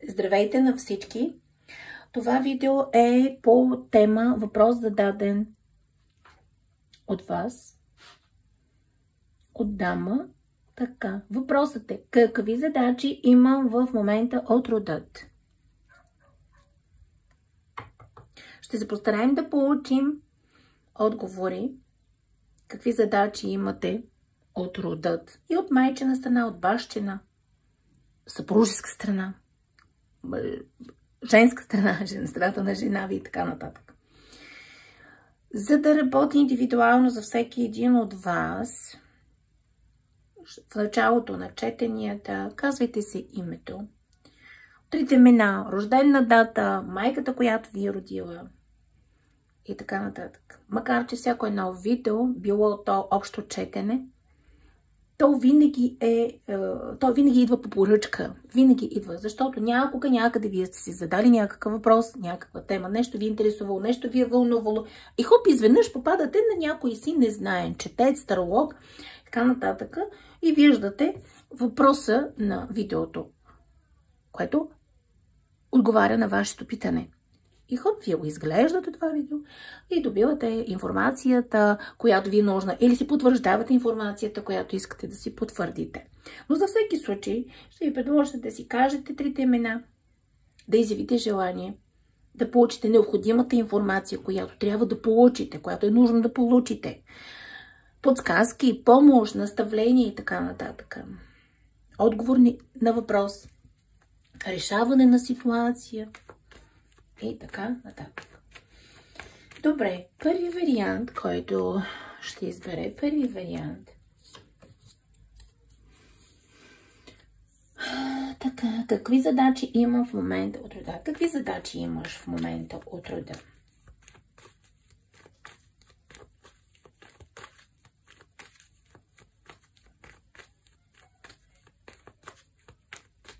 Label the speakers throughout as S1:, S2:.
S1: Здравейте на всички! Това видео е по тема въпрос зададен от вас, от дама. Така, въпросът е: какви задачи имам в момента от родът? Ще се постараем да получим отговори. Какви задачи имате от родът и от майчина страна, от бащина, съпружеска страна, женска страна, страната на жена ви и така нататък. За да работи индивидуално за всеки един от вас, в началото на четенията казвайте си името, трите имена, рождена дата, майката, която ви е родила и така нататък. Макар че всяко едно видео, било то общо четене, то винаги идва по поръчка. Винаги идва, защото някога някъде вие сте си задали някакъв въпрос, някаква тема, нещо ви е интересувало, нещо ви е вълнувало и хоп, изведнъж попадате на някой си незнаен четец, таролог, така нататък и виждате въпроса на видеото, което отговаря на вашето питане. И хоп, вие го изглеждате това видео и добивате информацията, която ви е нужна, или си потвърждавате информацията, която искате да си потвърдите. Но за всеки случай ще ви предложа да си кажете трите имена, да изявите желание, да получите необходимата информация, която трябва да получите, която е нужно да получите. Подсказки, помощ, наставление и така нататък. Отговор на въпрос, решаване на ситуация и така нататък. Добре, първи вариант, който ще избере, първи вариант. Така, какви задачи имам в момента от рода? Какви задачи имаш в момента от рода?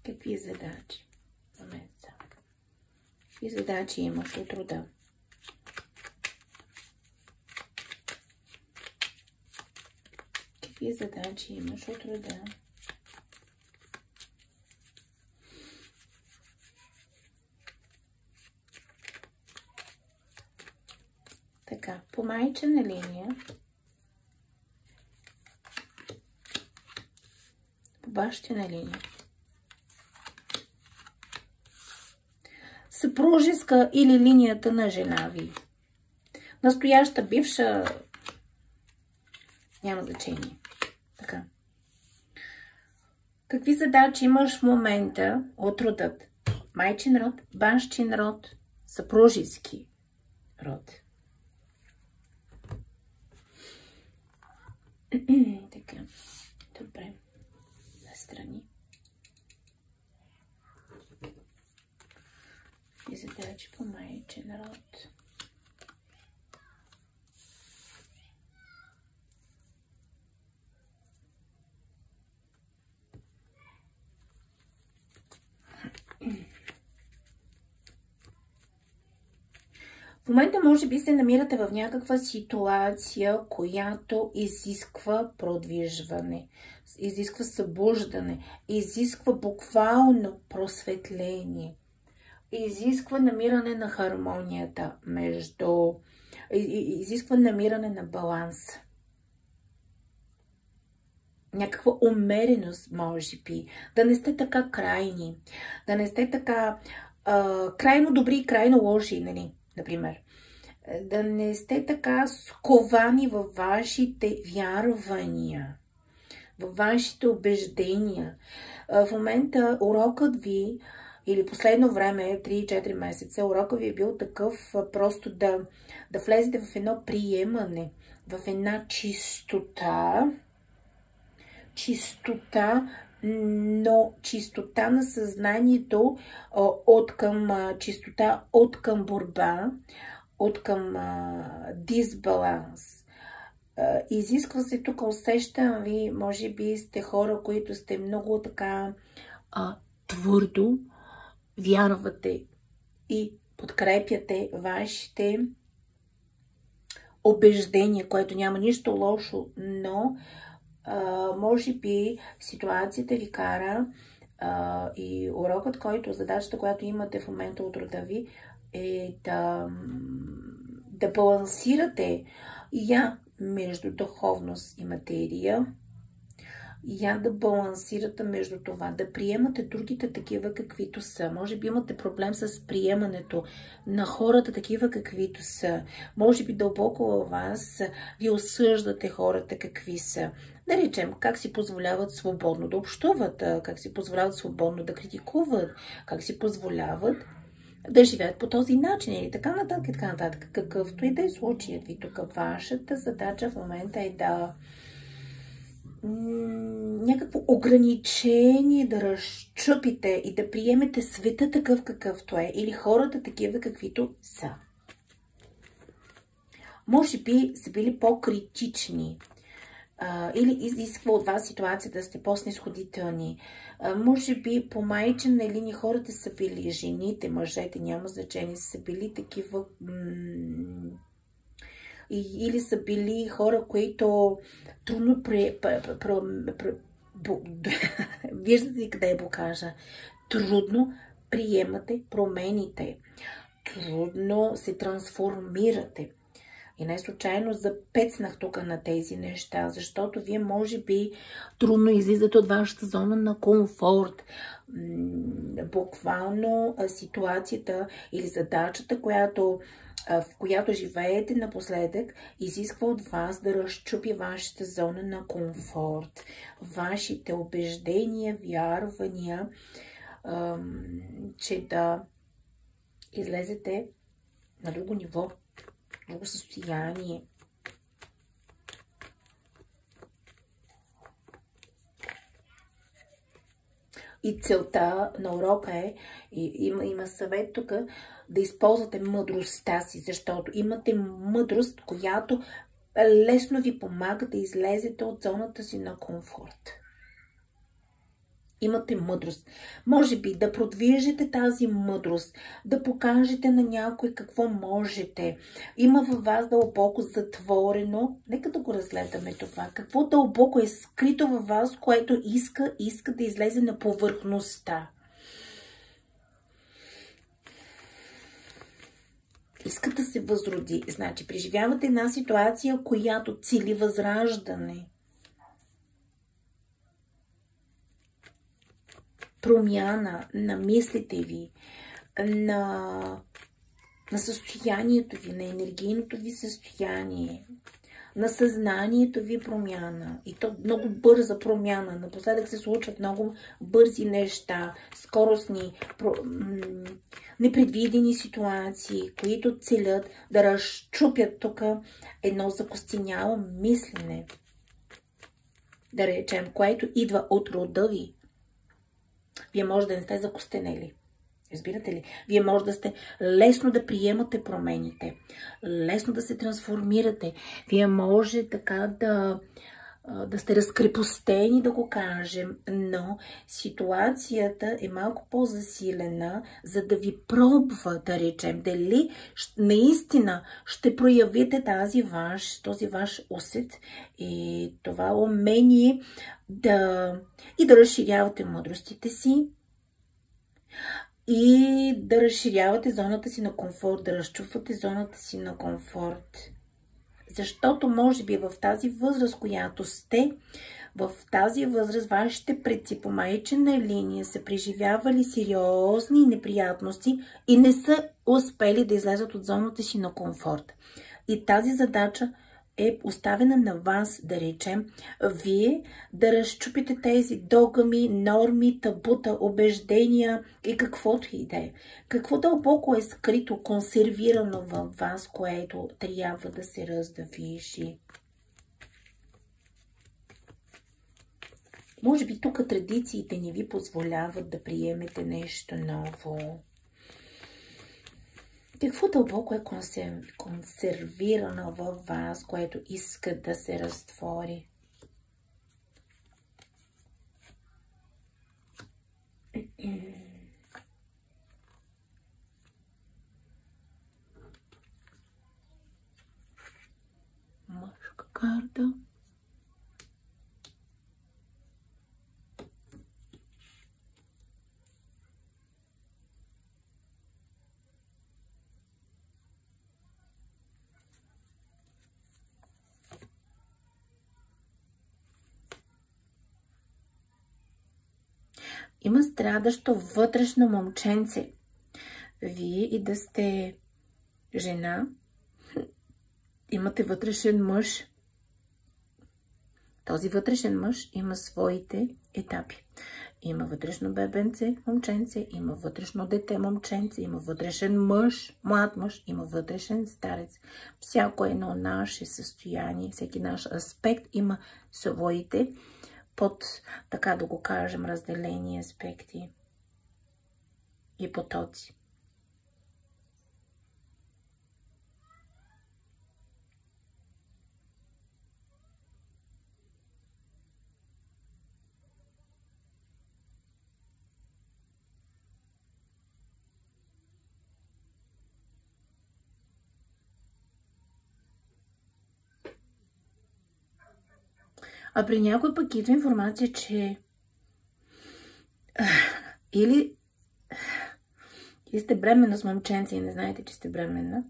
S1: Какви задачи в момента? Какви задачи имаш от рода? Какви задачи имаш от рода? Така, по майчина линия, по бащина линия, съпружеска или линията на жена ви, настояща, бивша, няма значение. Така. Какви задачи имаш в момента от родът? Майчин род, бащин род, съпружески род. Така. Добре. Настрани. И задачи по майчин род. В момента може би се намирате в някаква ситуация, която изисква продвижване, изисква събуждане, изисква буквално просветление, изисква намиране на хармонията изисква намиране на баланс. Някаква умереност, може би. Да не сте така крайни, да не сте така крайно добри и крайно лоши, нали? Например, да не сте така сковани във вашите вярвания, във вашите убеждения. В момента урокът ви, или последно време, 3-4 месеца, урокът ви е бил такъв, просто да влезете в едно приемане, в една чистота, но чистота на съзнанието от към чистота, от към борба, от към дисбаланс. Изисква се тук, усещам ви, може би сте хора, които сте много така твърдо вярвате и подкрепяте вашите убеждения, което няма нищо лошо, но може би ситуацията ви кара И урокът, задачата, която имате в момента от рода ви, е да балансирате между духовност и материя, да балансирате между това, да приемате другите такива каквито са. Може би имате проблем с приемането на хората такива каквито са. Може би дълбоко във вас ви осъждате хората какви са. Да речем, как си позволяват свободно да общуват, как си позволяват свободно да критикуват, как си позволяват да живеят по този начин или така нататък, и така нататък. Какъвто и да е случаят ви тук, вашата задача в момента е да някакво ограничение да разчупите и да приемете света такъв какъвто е или хората такива каквито са. Може би са били по-критични или изисква от вас ситуацията да сте по-снисходителни. Може би по майчина линия хората са били, жените, мъжете, няма значение, са били такива или са били хора, които трудно виждате ли къде го кажа? Трудно приемате промените. Трудно се трансформирате. И не случайно запецнах тук на тези неща, защото вие може би трудно излизате от вашата зона на комфорт. Буквално ситуацията или задачата, в която живеете напоследък, изисква от вас да разчупи вашата зона на комфорт, вашите убеждения, вярвания, че да излезете на друго ниво, друго състояние. И целта на урока е, има съвет тук, да използвате мъдростта си, защото имате мъдрост, която лесно ви помага да излезете от зоната си на комфорт. Имате мъдрост. Може би да продвижите тази мъдрост, да покажете на някой какво можете. Има във вас дълбоко затворено, нека да го разгледаме това, какво дълбоко е скрито във вас, което иска да излезе на повърхността. Иска да се възроди. Значи, преживявате една ситуация, която цели възраждане. Промяна на мислите ви, на състоянието ви, на енергийното ви състояние, на съзнанието ви промяна. И то много бърза промяна. Напоследък се случват много бързи неща, скоростни, непредвидени ситуации, които целят да разчупят тук едно закостеняло мислене. Да речем, което идва от рода ви. Вие може да не сте закостенели. Разбирате ли? Вие може да сте лесно да приемате промените. Лесно да се трансформирате. Вие може така да сте разкрепостени, да го кажем. Но ситуацията е малко по-засилена, за да ви пробва, да речем, дали наистина ще проявите този ваш усет и това умение да разширявате мъдростите си и да разширявате зоната си на комфорт, да разчупвате зоната си на комфорт. Защото може би в тази възраст, която сте, в тази възраст вашите предци по майчина линия са преживявали сериозни неприятности и не са успели да излезат от зоната си на комфорт. И тази задача е оставена на вас, да речем, вие да разчупите тези догми, норми, табута, убеждения и каквото и да е. Какво дълбоко е скрито, консервирано във вас, което трябва да се раздвижи. Може би тук традициите не ви позволяват да приемете нещо ново. Какво дълбоко е консервирано във вас, което иска да се разтвори? Мъжка карта. Има страдащо вътрешно момченце. Вие и да сте жена, имате вътрешен мъж. Този вътрешен мъж има своите етапи. Има вътрешно бебенце, момченце, има вътрешно дете, момченце, има вътрешен мъж, млад мъж, има вътрешен старец. Всяко едно наше състояние, всеки наш аспект има своите под, така да го кажем, разделени аспекти и потоци. А при някой пък идва информация, че или сте бременна с момченце и не знаете, че сте бременна.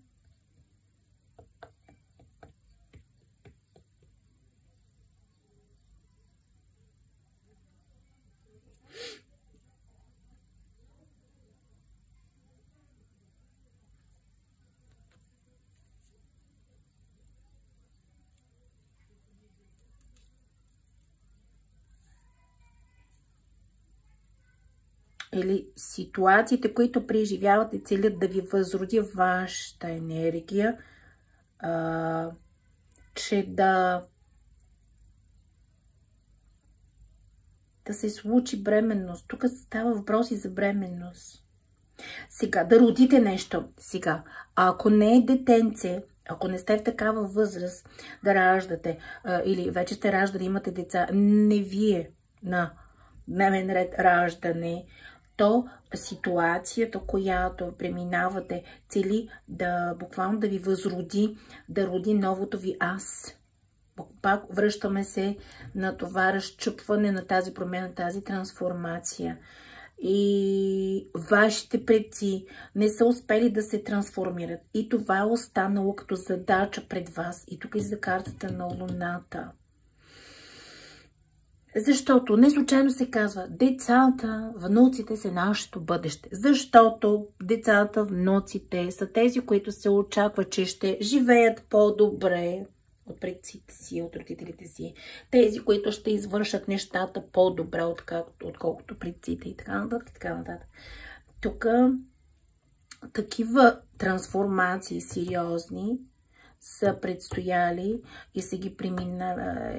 S1: Или ситуациите, които преживявате, целят да ви възроди вашата енергия, че да се случи бременност. Тук става въпрос и за бременност. Сега, да родите нещо. Сега, ако не е детенце, ако не сте в такава възраст да раждате, или вече сте раждали, имате деца, не вие на дневен ред раждане, то ситуацията, която преминавате, цели да буквално да ви възроди, да роди новото ви аз. Пак връщаме се на това разчупване, на тази промена, тази трансформация. И вашите предци не са успели да се трансформират. И това е останало като задача пред вас. И тук е за картата на Луната. Защото не случайно се казва, децата, внуците са нашето бъдеще. Защото децата, внуците са тези, които се очаква, че ще живеят по-добре от предците си, от родителите си. Тези, които ще извършат нещата по-добре, отколкото предците и така нататък, и така нататък. Тук такива трансформации сериозни са предстояли и са ги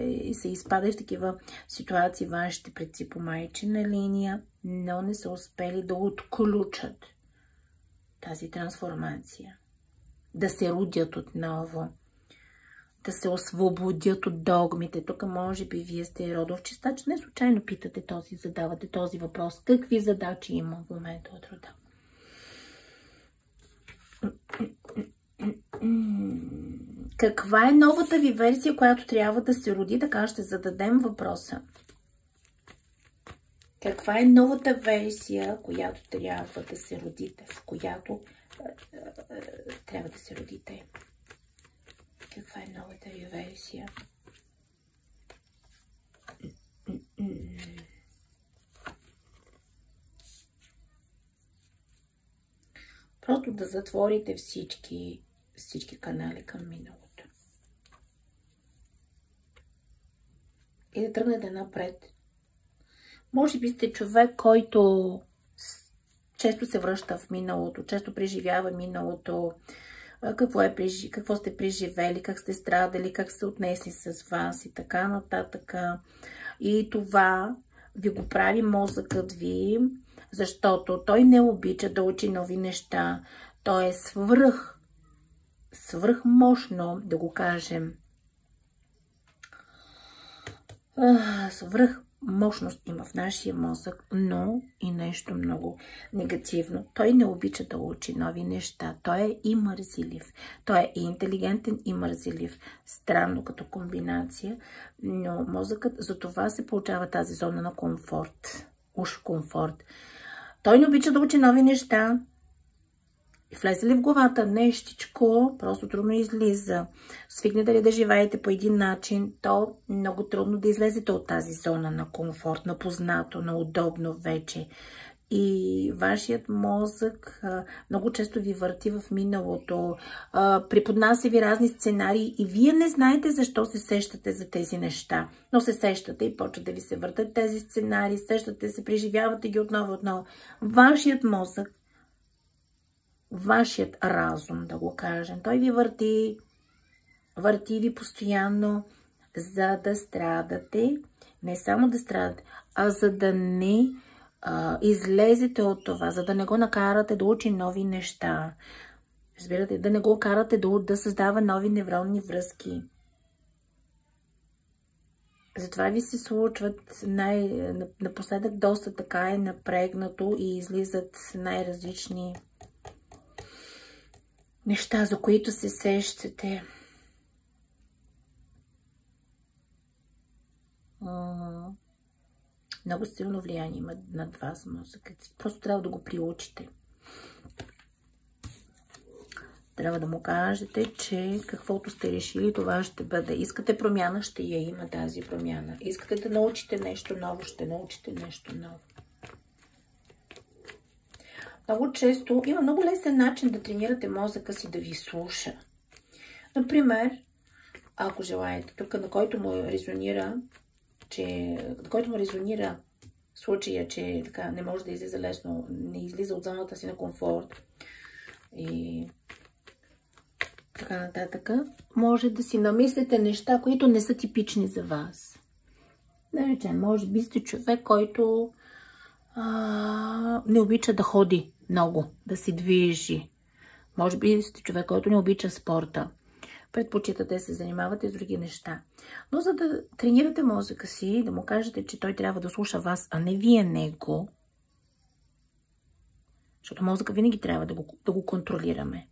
S1: и са изпадали в такива ситуации вашите предци по майчина линия, но не са успели да отключат тази трансформация. Да се родят отново. Да се освободят от догмите. Тук може би вие сте родов чистач. Не случайно питате задавате този въпрос. Какви задачи има в момента от рода? Каква е новата ви версия, която трябва да се роди? Така ще зададем въпроса. Каква е новата версия, която трябва да се родите? В която трябва да се родите? Каква е новата ви версия? Просто да затворите всички канали към миналото. И да тръгнете напред. Може би сте човек, който често се връща в миналото, често преживява миналото, какво сте преживели, как сте страдали, как сте отнесли с вас и така нататък. И това ви го прави мозъкът ви, защото той не обича да учи нови неща. Той е свръхмощно, да го кажем. Свръхмощност има в нашия мозък, но и нещо много негативно. Той не обича да учи нови неща. Той е и мързелив. Той е и интелигентен, и мързелив. Странно като комбинация, но мозъкът за това се получава тази зона на комфорт. Уж комфорт. Той не обича да учи нови неща. влезе ли в главата нещичко, просто трудно излиза. Свикнете ли да живеете по един начин, то много трудно да излезете от тази зона на комфорт, на познато, на удобно вече. И вашият мозък много често ви върти в миналото, преподнася ви разни сценарии и вие не знаете защо се сещате за тези неща. Но се сещате и почват да ви се въртат тези сценарии, сещате се, преживявате ги отново. Вашият мозък, вашият разум, да го кажем, той ви върти ви постоянно, за да страдате, не само да страдате, а за да не излезете от това, за да не го накарате да учи нови неща. Разбирате, да не го карате да създава нови невронни връзки. Затова ви се случват напоследък доста така е напрегнато и излизат най-различни неща, за които се сещате. Много силно влияние има над вас мозъкът. Просто трябва да го приучите. Трябва да му кажете, че каквото сте решили, това ще бъде. Искате промяна, ще я има тази промяна. Искате да научите нещо ново, ще научите нещо ново. Много често има много лесен начин да тренирате мозъка си да ви слуша. Например, ако желаете, тук на който му резонира, случая, че така не може да излиза лесно, не излиза от зоната си на комфорт и така нататък, може да си намислите неща, които не са типични за вас. Да речем, може би сте човек, който не обича да ходи много, да се движи. Може би сте човек, който не обича спорта. Предпочитате да се занимавате с други неща. Но за да тренирате мозъка си, да му кажете, че той трябва да слуша вас, а не вие него, защото мозъка винаги трябва да го контролираме.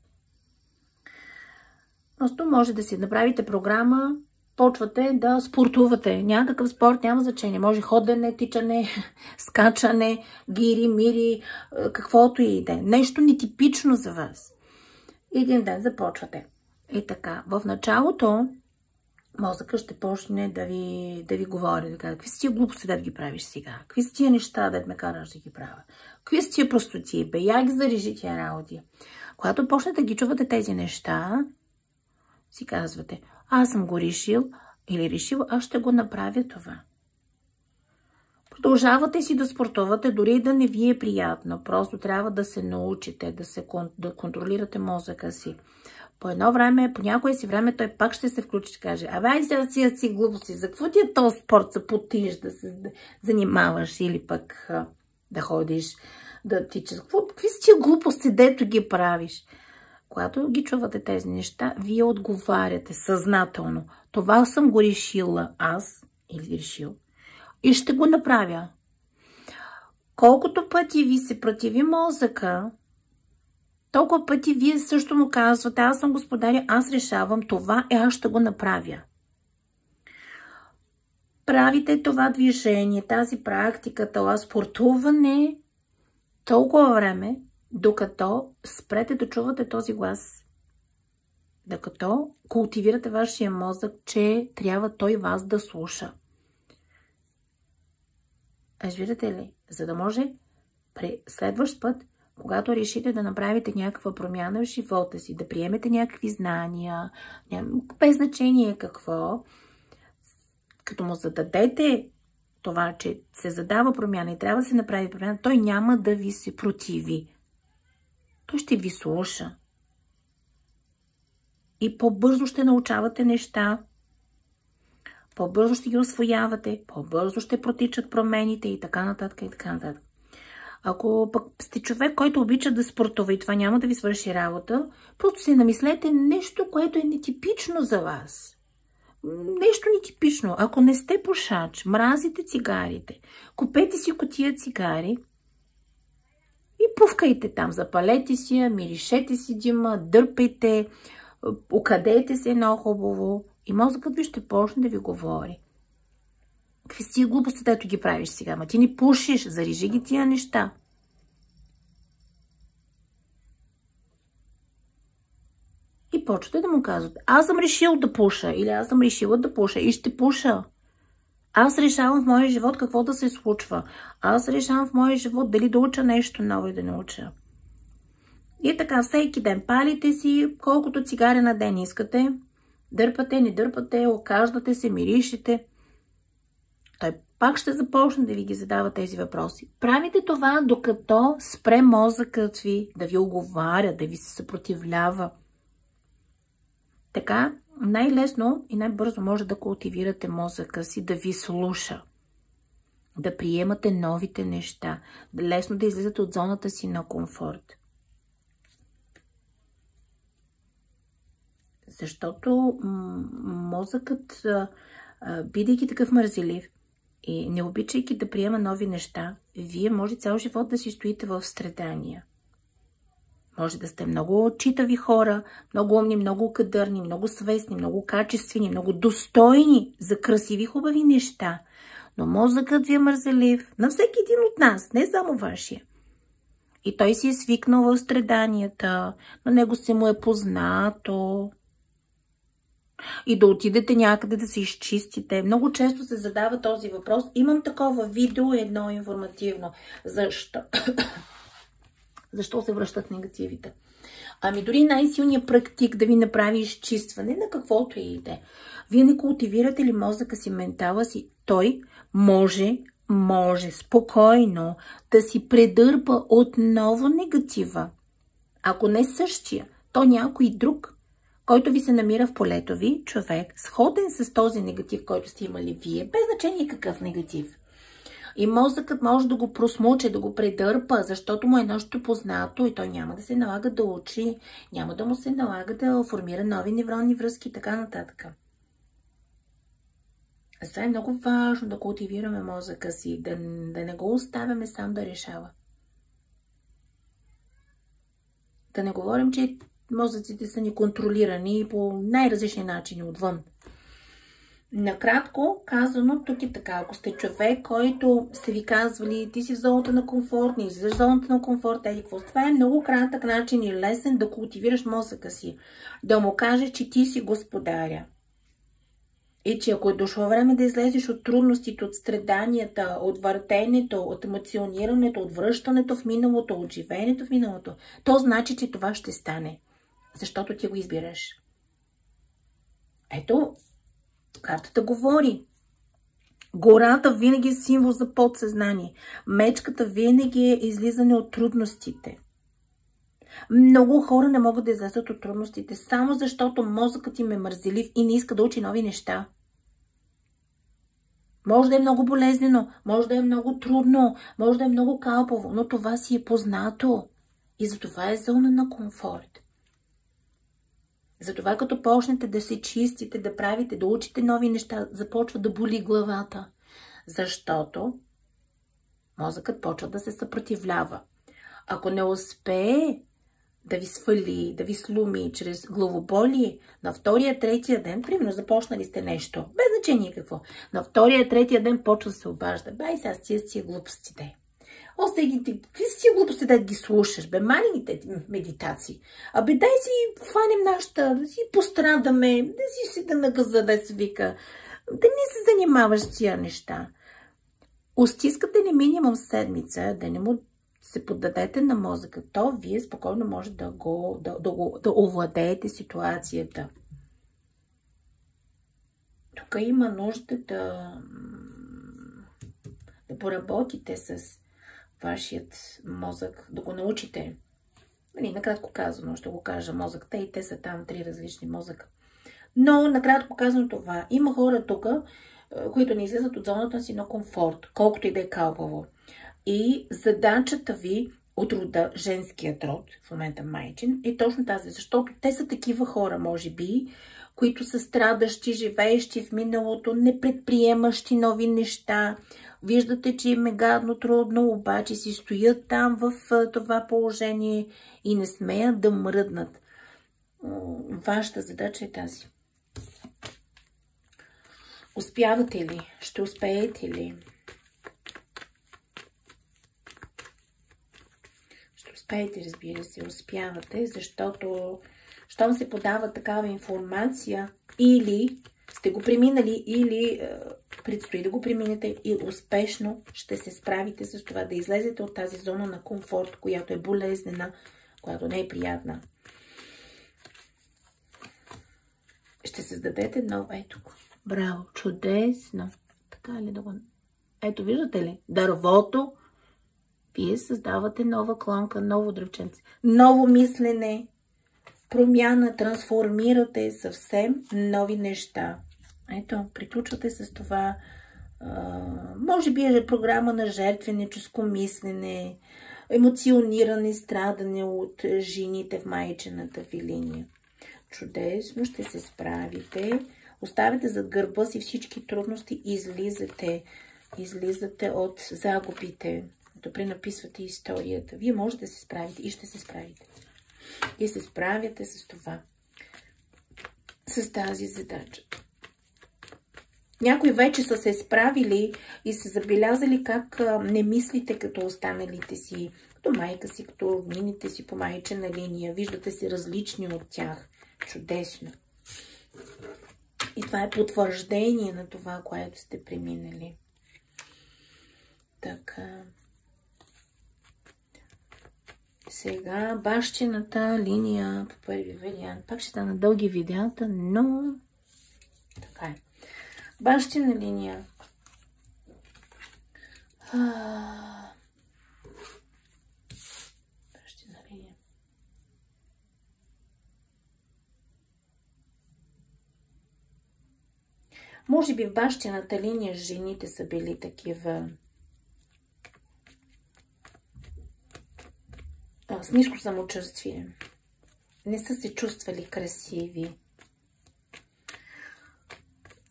S1: Просто може да си направите програма, почвате да спортувате. Някакъв спорт няма значение. Може ходене, тичане, скачане, гири, мири, каквото и да е. Нещо нетипично за вас. Един ден започвате. И така, в началото мозъка ще почне да ви говори, да кажа, какви са тия глупости да ги правиш сега? Какви са тия неща да ме караш да ги правя? Какви са тия простоти? Бе, я ги зарежи тия работи. Когато почнете да ги чувате тези неща, си казвате, аз съм го решил или решил, аз ще го направя това. Продължавате си да спортувате, дори да не ви е приятно. Просто трябва да се научите, да контролирате мозъка си. По едно време, по някое си време, той пак ще се включи и каже, ай сега си глупости, за какво ти е този спорт, се потиш, да се занимаваш или пък да ходиш, да тичаш. Какви си тия глупости, дето ги правиш? Когато ги чувате тези неща, вие отговаряте съзнателно. Това съм го решила аз или решил и ще го направя. Колкото пъти ви се противи мозъка, толкова пъти вие също му казвате, аз съм господаря, аз решавам това и аз ще го направя. Правите това движение, тази практика, това спортуване толкова време, докато спрете да чувате този глас. Докато култивирате вашия мозък, че трябва той вас да слуша. Разбирате ли? За да може при следващ път, когато решите да направите някаква промяна в живота си, да приемете някакви знания, без значение какво, като му зададете това, че се задава промяна и трябва да се направи промяна, той няма да ви се противи. Той ще ви слуша. И по-бързо ще научавате неща, по-бързо ще ги усвоявате, по-бързо ще протичат промените и така нататък и така нататък. Ако пък сте човек, който обича да спортува и това няма да ви свърши работа, просто си намислете нещо, което е нетипично за вас. Нещо нетипично. Ако не сте пушач, мразите цигарите, купете си кутия цигари и пускайте там, запалете си я, миришете си дима, дърпайте, окадете се едно хубаво и мозъкът ви ще почне да ви говори. Какви си тия глупости, дето ги правиш сега? Ма ти не пушиш, зарежи ги тия неща. почвате да му казвате: аз съм решил да пуша, или аз съм решила да пуша и ще пуша. Аз решавам в моя живот какво да се случва. Аз решавам в моя живот дали да уча нещо ново и да не уча. И така, всеки ден палите си колкото цигари на ден искате. Дърпате, не дърпате, окаждате се, миришите. Той пак ще започне да ви ги задава тези въпроси. Правите това, докато спре мозъкът ви да ви оговаря, да ви се съпротивлява. Така най-лесно и най-бързо може да култивирате мозъка си да ви слуша. Да приемате новите неща. Да лесно да излизате от зоната си на комфорт. Защото мозъкът, бидейки такъв мързелив и не обичайки да приема нови неща, вие може цял живот да си стоите в страдания. Може да сте много читави хора, много умни, много кадърни, много свестни, много качествени, много достойни за красиви, хубави неща. Но мозъкът ви е мързелив на всеки един от нас, не само вашия. И той си е свикнал в страданията, на него се му е познато. И да отидете някъде да се изчистите. Много често се задава този въпрос. Имам такова видео, едно информативно. Защо се връщат негативите? Ами дори най-силният практик да ви направи изчистване на каквото и иде. Вие не култивирате ли мозъка си, ментала си? Той може спокойно да си предърпа отново негатива. Ако не същия, то някой друг, който ви се намира в полето ви, човек, сходен с този негатив, който сте имали вие, без значение какъв негатив. И мозъкът може да го просмуче, да го предърпа, защото му е нещо познато и той няма да се налага да учи, няма да му се налага да формира нови невронни връзки и така нататък. Затова е много важно да култивираме мозъка си, да не го оставяме сам да решава. Да не говорим, че мозъците са ни контролирани по най-различни начини отвън. Накратко казано, тук е така. Ако сте човек, който сте ви казвали, ти си в зоната на комфорт, не излизаш в зоната на комфорт, това е много кратък начин и лесен да култивираш мозъка си. Да му кажеш, че ти си господаря. И че ако е дошло време да излезеш от трудностите, от страданията, от въртенето, от емоционирането, от връщането в миналото, от живеенето в миналото, то значи, че това ще стане. Защото ти го избираш. Ето, картата говори. Гората винаги е символ за подсъзнание. Мечката винаги е излизане от трудностите. Много хора не могат да излязат от трудностите, само защото мозъкът им е мързелив и не иска да учи нови неща. Може да е много болезнено, може да е много трудно, може да е много калпово, но това си е познато. И затова е зона на комфорт. Затова като почнете да се чистите, да правите, да учите нови неща, започва да боли главата. Защото мозъкът почва да се съпротивлява. Ако не успее да ви свали, да ви слуми чрез главоболие, на втория, третия ден, примерно започнали сте нещо, без значение какво, на втория, третия ден почва да се обажда. Бай, сега си глупостите. Какви си глупости да ги слушаш? Бе, мани ги тези медитации. Абе, дай си хванем нашата, да си пострадаме, да си седа на гъза, да се вика. Да не се занимаваш с тия неща. Остискате ли минимум седмица, да не му се поддадете на мозъка, то вие спокойно може да овладеете ситуацията. Тук има нужда да поработите с вашият мозък, да го научите. Накратко казано, ще го кажа мозъкта и те са там 3 различни мозъка. Но, накратко казано това, има хора тук, които не излизат от зоната си на комфорт, колкото и да е калпаво. И задачата ви от рода, женският род, в момента майчин, е точно тази, защото те са такива хора, може би, които са страдащи, живеещи в миналото, непредприемащи нови неща. Виждате, че им е гадно трудно, обаче си стоят там в това положение и не смеят да мръднат. Вашата задача е тази. Успявате ли? Ще успеете ли? Ще успеете, разбира се, успявате, защото щом се подава такава информация, или сте го преминали, или предстои да го преминете и успешно ще се справите с това, да излезете от тази зона на комфорт, която е болезнена, която не е приятна. Ще създадете ново. Ето го. Браво, чудесно. Така ли да го... Ето, виждате ли? Дървото. Вие създавате нова клонка, ново дръвченце, ново мислене, промяна, трансформирате съвсем нови неща. Ето, приключвате с това. Може би е програма на жертвеническо мислене, емоциониране, страдане от жените в майчината ви линия. Чудесно, ще се справите. Оставяте зад гърба си всички трудности и излизате от загубите. Добре написвате историята. Вие можете да се справите и ще се справите. И се справяте с това. С тази задача. Някои вече са се справили и са забелязали как не мислите като останалите си, като майка си, като роднините си по майчина линия. Виждате се различни от тях. Чудесно. И това е потвърждение на това, което сте преминали. Така. Сега бащината линия по първи вариант. Пак ще стана дълги видеята, но така е. Бащина линия. Бащина линия. Може би в бащината линия жените са били такива с ниско самочувствие. Не са се чувствали красиви.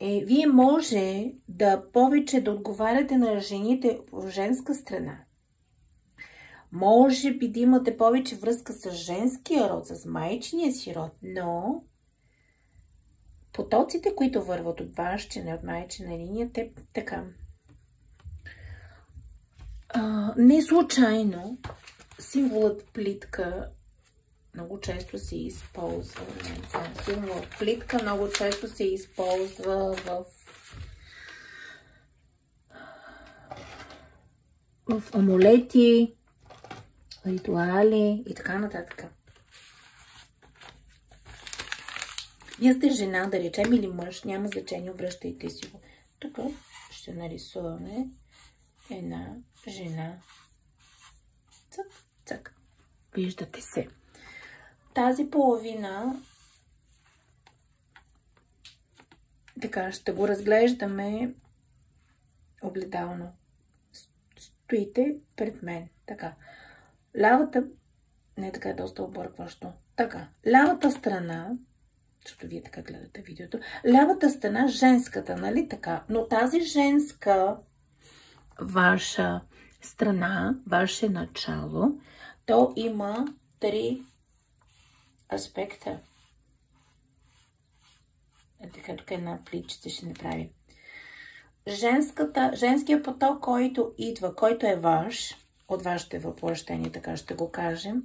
S1: Вие може да повече да отговаряте на жените в женска страна. Може би да имате повече връзка с женския род, с майчиния си род, но потоците, които върват от бащина и от майчина линия, те така. Не случайно символът плитка много често се използва. Символът плитка много често се използва в амулети, ритуали и така нататък. Вие сте жена, да речем, или мъж, няма значение, обръщайте си го. Тук ще нарисуваме една жена. Цък, цък. Виждате се. Тази половина, така, ще го разглеждаме огледално. Стоите пред мен. Така. Лявата, не така е доста объркващо. Така. Лявата страна, защото вие така гледате видеото, лявата страна, женската, нали така? Но тази женска ваша страна, ваше начало, то има 3 аспекта. Така, тук една пличица ще направим. Женския поток, който идва, който е ваш, от вашите въплъщения, така ще го кажем.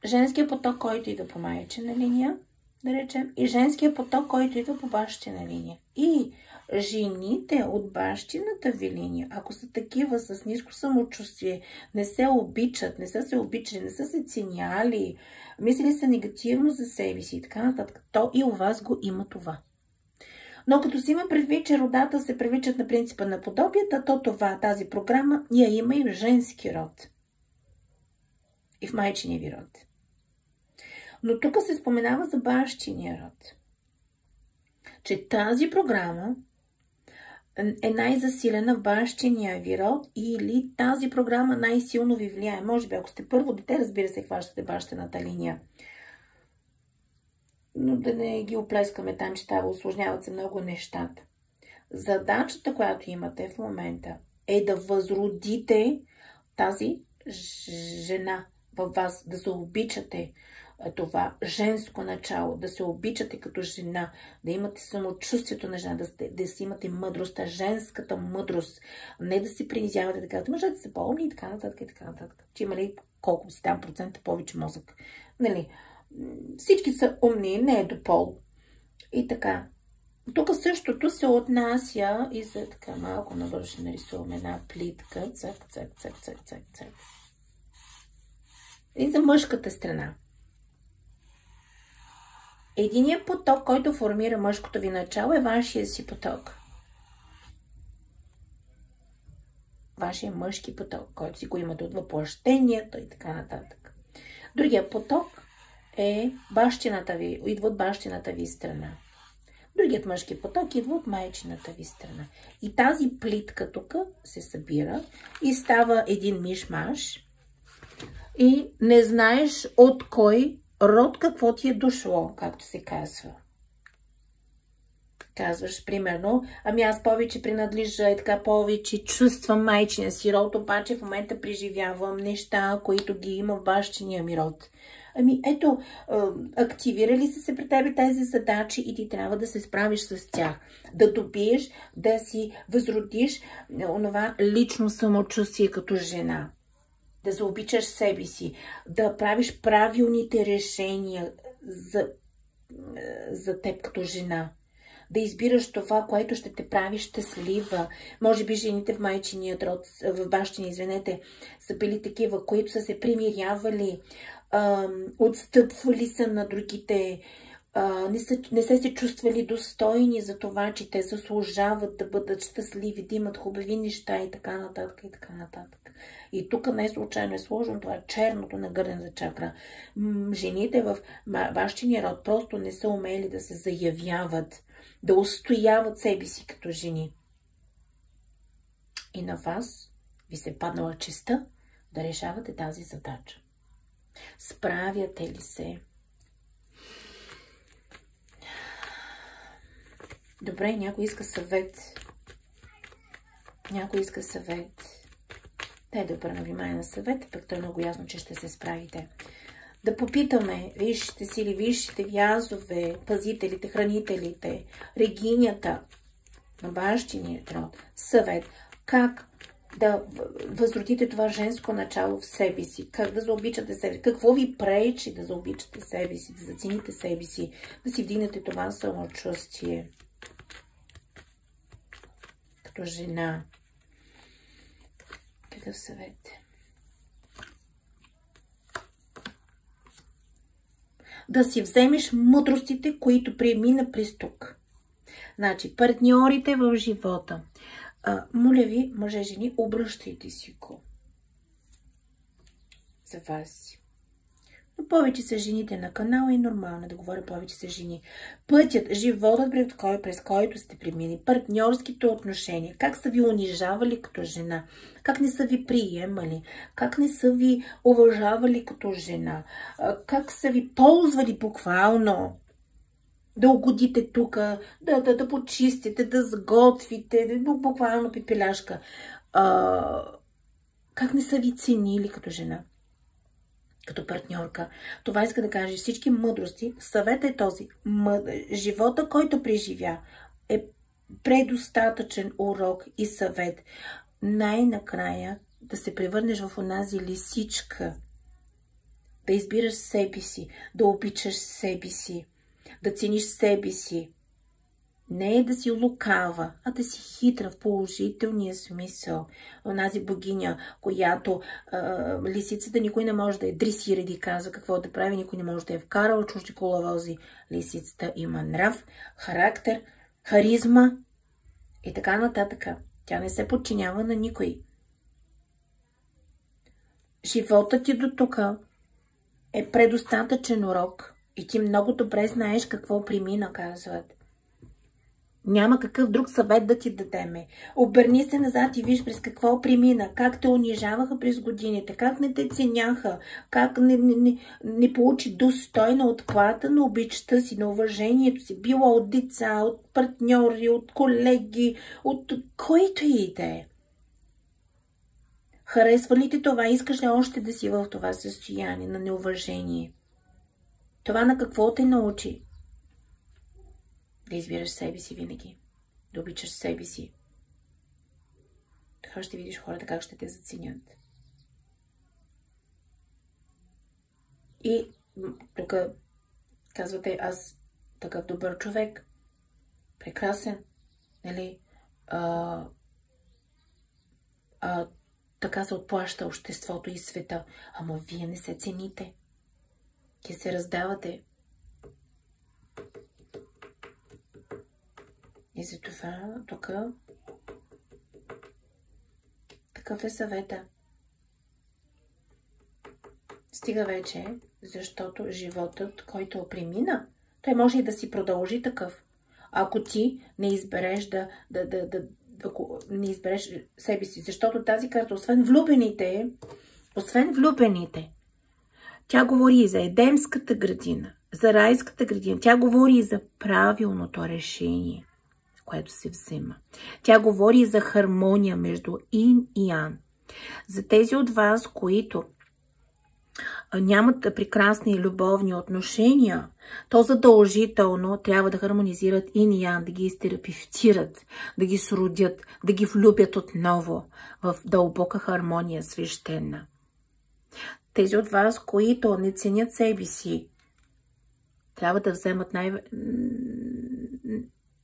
S1: Женския поток, който идва по майчина линия, да речем, и женския поток, който идва по бащина линия. И жените от бащината ви линия, ако са такива с ниско самочувствие, не се обичат, не са се обичали, не са се ценяли, мислили са негативно за себе си и така нататък, то и у вас го има това. Но като си има предвид, че родата се привличат на принципа на подобията, то това, тази програма, я има и в женски род. И в майчиния ви род. Но тук се споменава за бащиния род. Че тази програма е най-засилена в бащиния ви род или тази програма най-силно ви влияе. Може би, ако сте първо дете, разбира се, хващате бащината линия. Но да не ги оплескаме там, че става, усложняват се много нещата. Задачата, която имате в момента, е да възродите тази жена във вас, да се обичате това женско начало, да се обичате като жена, да имате самочувствието на жена, да си имате мъдростта, женската мъдрост, не да се принизявате, да казвате, мъжете са по-умни и така нататък, и така нататък. Че има ли колко си там процента повече мозък? Нали? Всички са умни, не е до пол. И така. Тук същото се отнася и за така малко набързо ще нарисуваме една плитка. Цък, цък, цък, цък, цък, цък. И за мъжката страна. Единият поток, който формира мъжкото ви начало, е вашия си поток. Вашия мъжки поток, който си го имате от въплъщението и така нататък. Другия поток е бащината ви, идва от бащината ви страна. Другият мъжки поток идва от майчината ви страна. И тази плитка тук се събира и става един миш-маш. И не знаеш от кой род какво ти е дошло, както се казва. Казваш, примерно, ами аз повече принадлежа и така повече чувствам майчиния си род, обаче в момента преживявам неща, които ги има в бащиния ми род. Ами ето, активирали са се при тебе тези задачи и ти трябва да се справиш с тях. Да добиеш, да си възродиш онова лично самочувствие като жена. Да заобичаш себе си, да правиш правилните решения за теб като жена. Да избираш това, което ще те прави щастлива. Може би жените в майчиният род, в бащиния, извинете, са били такива, които са се примирявали, отстъпвали са на другите, не са се чувствали достойни за това, че те заслужават да бъдат щастливи, да имат хубави неща и така нататък, и така нататък. И тук не случайно е сложено това черното на гърдената чакра. Жените в бащиния род просто не са умели да се заявяват, да устояват себе си като жени. И на вас ви се паднала честа да решавате тази задача. Справяте ли се? Добре, някой иска съвет. Някой иска съвет. Дай да обърна внимание на съвет, пък той е много ясно, че ще се справите. Да попитаме висшите сили, висшите вязове, пазителите, хранителите, регинята на бащиния род, съвет, как да възродите това женско начало в себе си, как да заобичате себе си, какво ви пречи да заобичате себе си, да зацените себе си, да си вдигнете това самочувствие като жена. Какъв съвет? Да си вземеш мъдростите, които премина през тук. Значи, партньорите в живота. Моля ви, мъже, жени, обръщайте си го за вас. Но повече са жените на канала и нормално да говоря повече са жени. Пътят, животът, през който сте премини, партньорските отношения, как са ви унижавали като жена, как не са ви приемали, как не са ви уважавали като жена, как са ви ползвали буквално да угодите тук, да почистите, да сготвите, буквално пипеляшка. Как не са ви ценили като жена, като партньорка. Това иска да каже всички мъдрости. Съветът е този. Живота, който преживя, е предостатъчен урок и съвет. Най-накрая да се превърнеш в онази лисичка. Да избираш себе си, да обичаш себе си, да цениш себе си. Не е да си лукава, а да си хитра в положителния смисъл. Онази богиня, която лисицата никой не може да я дресира и казва какво да прави, никой не може да я вкара от чужди коловози. Лисицата има нрав, характер, харизма и така нататък. Тя не се подчинява на никой. Животът ти до тук е предостатъчен урок и ти много добре знаеш какво премина, казват. Няма какъв друг съвет да ти дадеме. Обърни се назад и виж през какво премина, как те унижаваха през годините, как не те ценяха, как не получи достойна отплата на обичта си, на уважението си, било от деца, от партньори, от колеги, от който и да е. Харесва ли ти това? Искаш ли още да си в това състояние на неуважение? Това на какво те научи? Да избираш себе си винаги. Да обичаш себе си. Така ще видиш хората как ще те заценят. И тук казвате, аз такъв добър човек, прекрасен, нали? Така се отплаща обществото и света. Ама вие не се цените. Вие се раздавате. И затова тук такъв е съвета. Стига вече, защото животът, който премина, той може и да си продължи такъв. Ако ти не избереш не избереш себе си, защото тази карта, освен влюбените, тя говори и за Едемската градина, за райската градина, тя говори и за правилното решение, което се взема. Тя говори и за хармония между Ин и Ян. За тези от вас, които нямат прекрасни любовни отношения, то задължително трябва да хармонизират Ин и Ян, да ги изтерапевтират, да ги сродят, да ги влюбят отново в дълбока хармония свещена. Тези от вас, които не ценят себе си, трябва да вземат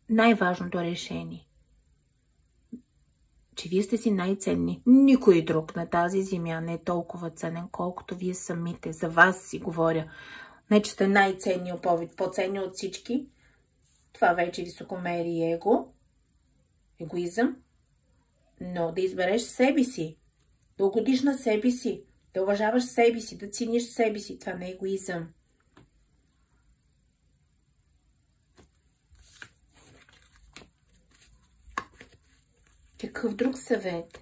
S1: най-важното решение. Че вие сте си най-ценни. Никой друг на тази земя не е толкова ценен, колкото вие самите. За вас си говоря. Не, че сте най-ценни, по-ценни от всички. Това вече високомерие и егоизъм. Но да избереш себе си, да угодиш на себе си, да уважаваш себе си, да цениш себе си. Това не е егоизъм. Какъв друг съвет?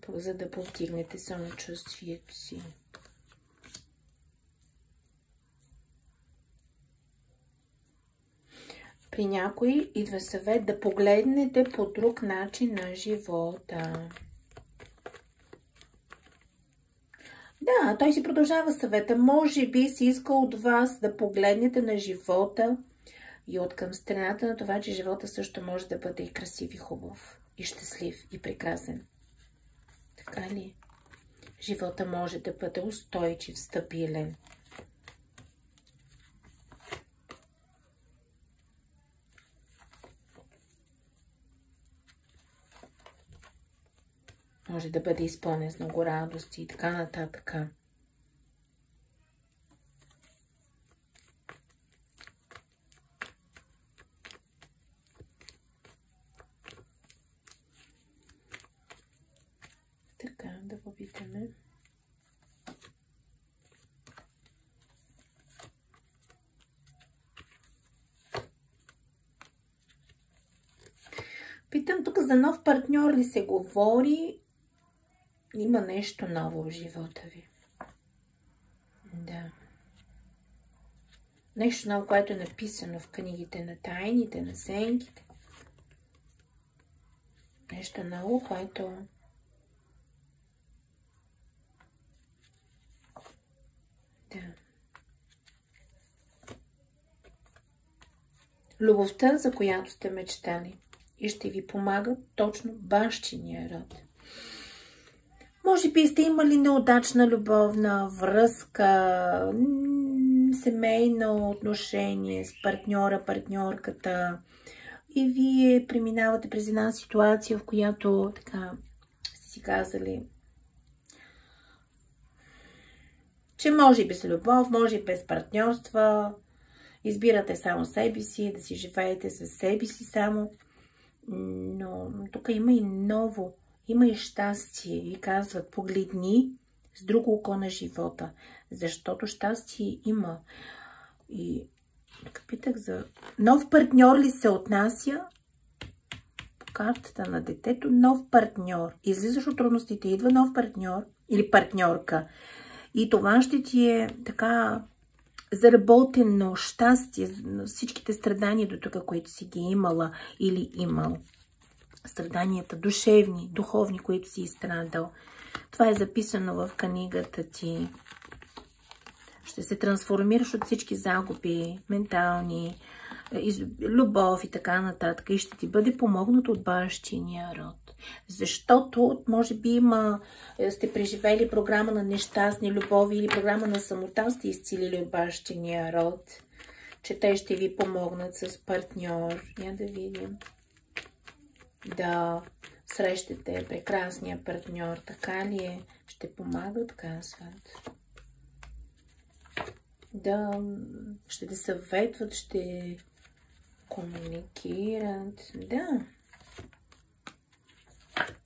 S1: За да повдигнете самочувствието си. При някой идва съвет да погледнете по друг начин на живота. Да, той си продължава съвета. Може би си иска от вас да погледнете на живота и от към страната на това, че живота също може да бъде и красив, и хубав, и щастлив, и прекрасен. Така ли? Живота може да бъде устойчив, стабилен. Може да бъде изпълнен с много радости и така нататък. Така, да попитаме. Питам тук за нов партньор ли се говори? Има нещо ново в живота ви. Да. Нещо ново, което е написано в книгите на тайните, на сенките. Нещо ново, което да. Любовта, за която сте мечтали и ще ви помага точно бащиния род. Може би сте имали неудачна любовна връзка, семейно отношение с партньора, партньорката и вие преминавате през една ситуация, в която така сте си казали, че може и без любов, може и без партньорства, избирате само себе си, да си живеете със себе си само, но тук има и ново. Има и щастие. И казват, погледни с друго око на живота. Защото щастие има. И тук питах за нов партньор ли се отнася? По картата на детето нов партньор. Излизаш от трудностите, идва нов партньор или партньорка. И това ще ти е така заработено щастие на всичките страдания до тук, които си ги имала или имал. Страданията душевни, духовни, които си изстрадал. Това е записано в книгата ти. Ще се трансформираш от всички загуби, ментални, любов и така нататък. И ще ти бъде помогнато от бащиния род. Защото, може би сте преживели програма на нещастни любови или програма на самота сте изцелили от бащиния род, че те ще ви помогнат с партньор. Я да видим. Да срещате прекрасния партньор, така ли е? Ще помагат, казват. Да, ще те съветват, ще комуникират. Да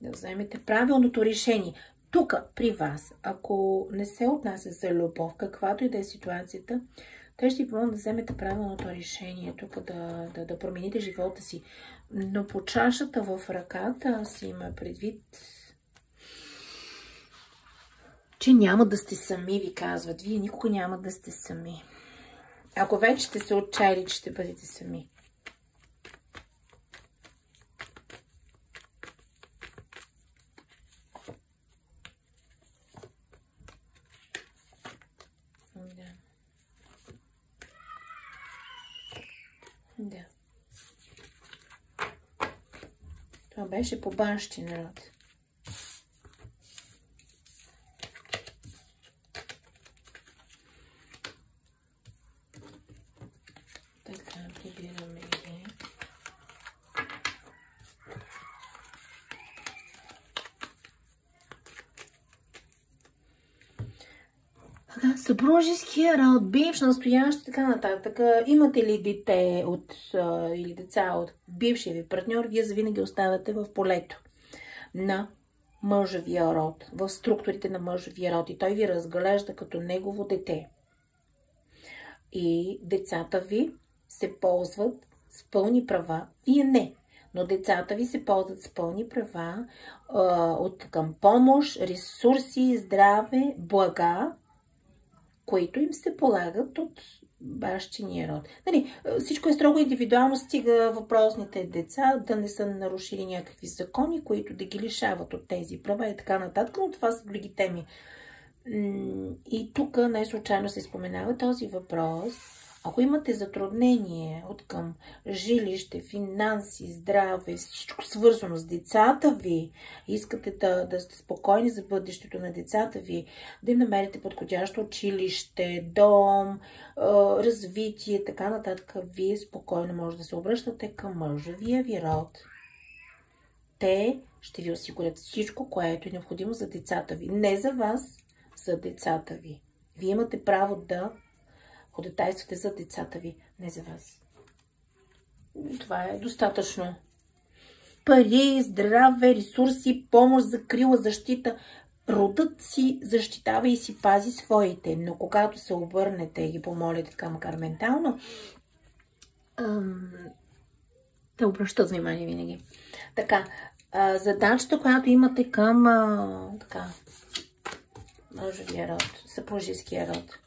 S1: вземете правилното решение. Тук, при вас, ако не се отнася за любов, каквато и да е ситуацията, те ще ви помогнат да вземете правилното решение, тук да промените живота си. Но по чашата в ръката си има предвид, че няма да сте сами, ви казват. Вие никога няма да сте сами. Ако вече сте се отчаяли, че ще бъдете сами. Да. Това беше по бащин род. Така, прибираме ги. Съпружеския род, бивш, настоящ, така нататък. Имате ли дете или деца от бившия ви партньор, вие завинаги оставате в полето на мъжевия род, в структурите на мъжевия род и той ви разглежда като негово дете. И децата ви се ползват с пълни права, вие не. Но децата ви се ползват с пълни права от към помощ, ресурси, здраве, блага, които им се полагат от бащиния род. Нали, всичко е строго индивидуално, стига въпросните деца да не са нарушили някакви закони, които да ги лишават от тези права и така нататък, но това са други теми. И тук най-случайно се споменава този въпрос. Ако имате затруднение от към жилище, финанси, здраве, всичко свързано с децата ви, искате да сте спокойни за бъдещето на децата ви, да им намерите подходящо училище, дом, развитие, така нататък, вие спокойно може да се обръщате към мъжевия ви род. Те ще ви осигурят всичко, което е необходимо за децата ви. Не за вас, за децата ви. Вие имате право да ходатайствате за децата ви, не за вас. Това е достатъчно. Пари, здраве, ресурси, помощ, закрила, защита. Родът си защитава и си пази своите, но когато се обърнете и ги помолите така, макар ментално, те обръщат внимание винаги. Така, задачата, която имате към мъжевия род, съпружеския род.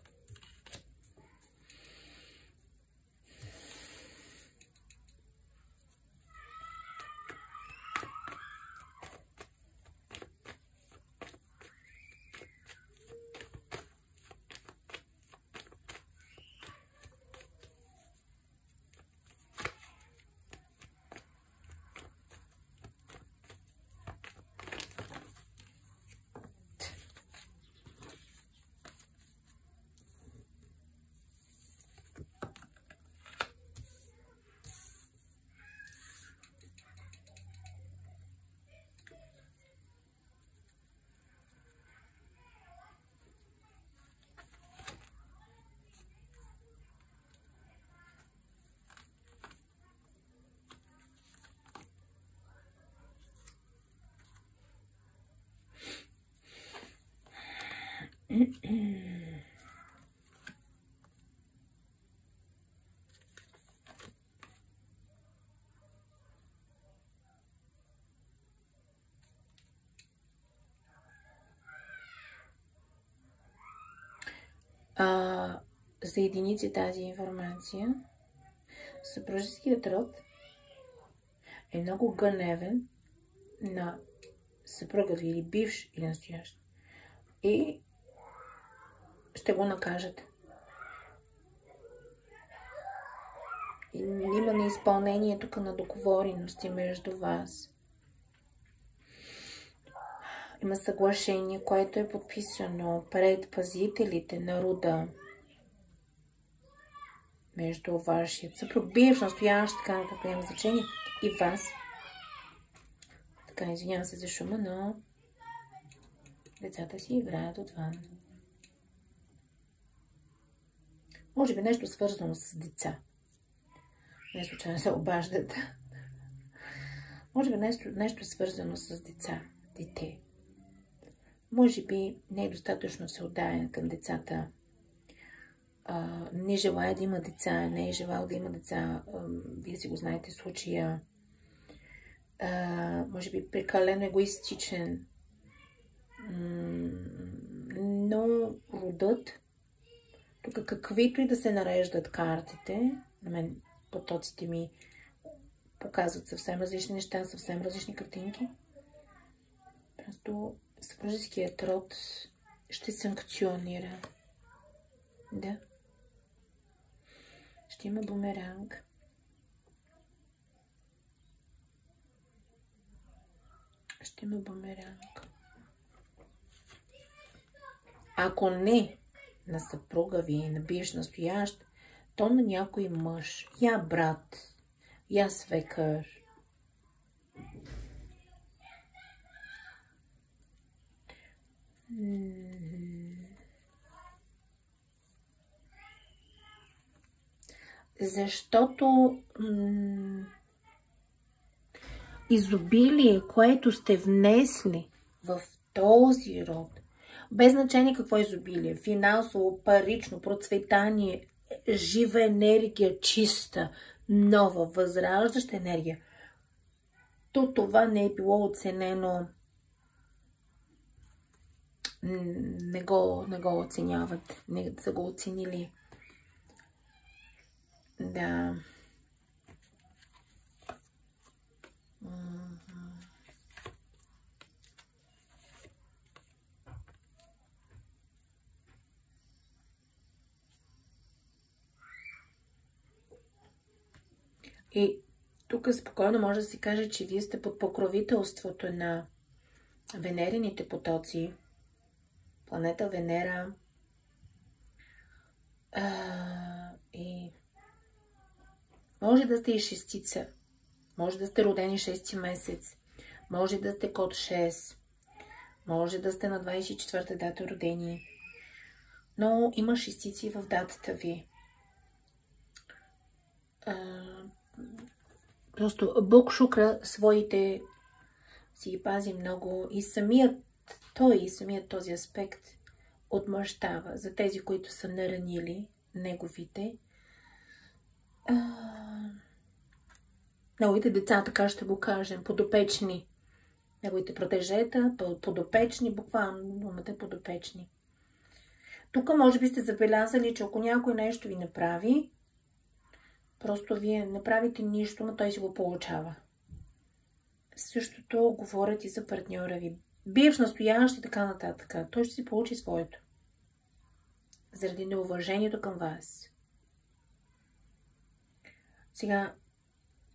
S1: За единици тази информация, съпружеският род е много гневен на съпругът ви или бивш или настоящ. И ще го накажат. Има неизпълнение тук на договорености между вас. Има съглашение, което е подписано пред пазителите на рода между вашият съпруг, бивш, настоящ, така както няма значение, и вас. Така, извинявам се за шума, но децата си играят отвън. Може би нещо свързано с деца. Не случайно се обаждат. Може би нещо свързано с деца, дете. Може би не е достатъчно се отдае към децата. Не желая да има деца, не е желал да има деца. Вие си го знаете случая. Може би прекалено егоистичен. Но родът, тук каквито и да се нареждат картите, на мен потоците ми показват съвсем различни неща, съвсем различни картинки. Просто съпружеският род ще санкционира. Да. Ще има бумеранг. Ще има бумеранг. Ако не на съпруга ви, на бивш настоящ, то на някой мъж. Я брат, я свекър. Защото изобилие, което сте внесли в този род, без значение какво е изобилие, финансово, парично, процветание, жива енергия, чиста, нова, възраждаща енергия, то това не е било оценено. Не го оценяват, не са го оценили. Да. И тук спокойно може да се каже, че вие сте под покровителството на венерините потоци. Планета Венера. И може да сте и шестица. Може да сте родени 6 месец. Може да сте код 6. Може да сте на 24-та дата родени. Но има шестици в датата ви. Просто Бог Шукра своите си ги пази много и самият този аспект отмъщава за тези, които са наранили неговите неговите деца, така ще го кажем, подопечни. Неговите протежета, подопечни, буквално думата подопечни. Тук може би сте забелязали, че ако някой нещо ви направи, просто вие не правите нищо, но той си го получава. Същото говорят и за партньора ви. Бивш, настоящ и така нататък. Той ще си получи своето. Заради неуважението към вас. Сега,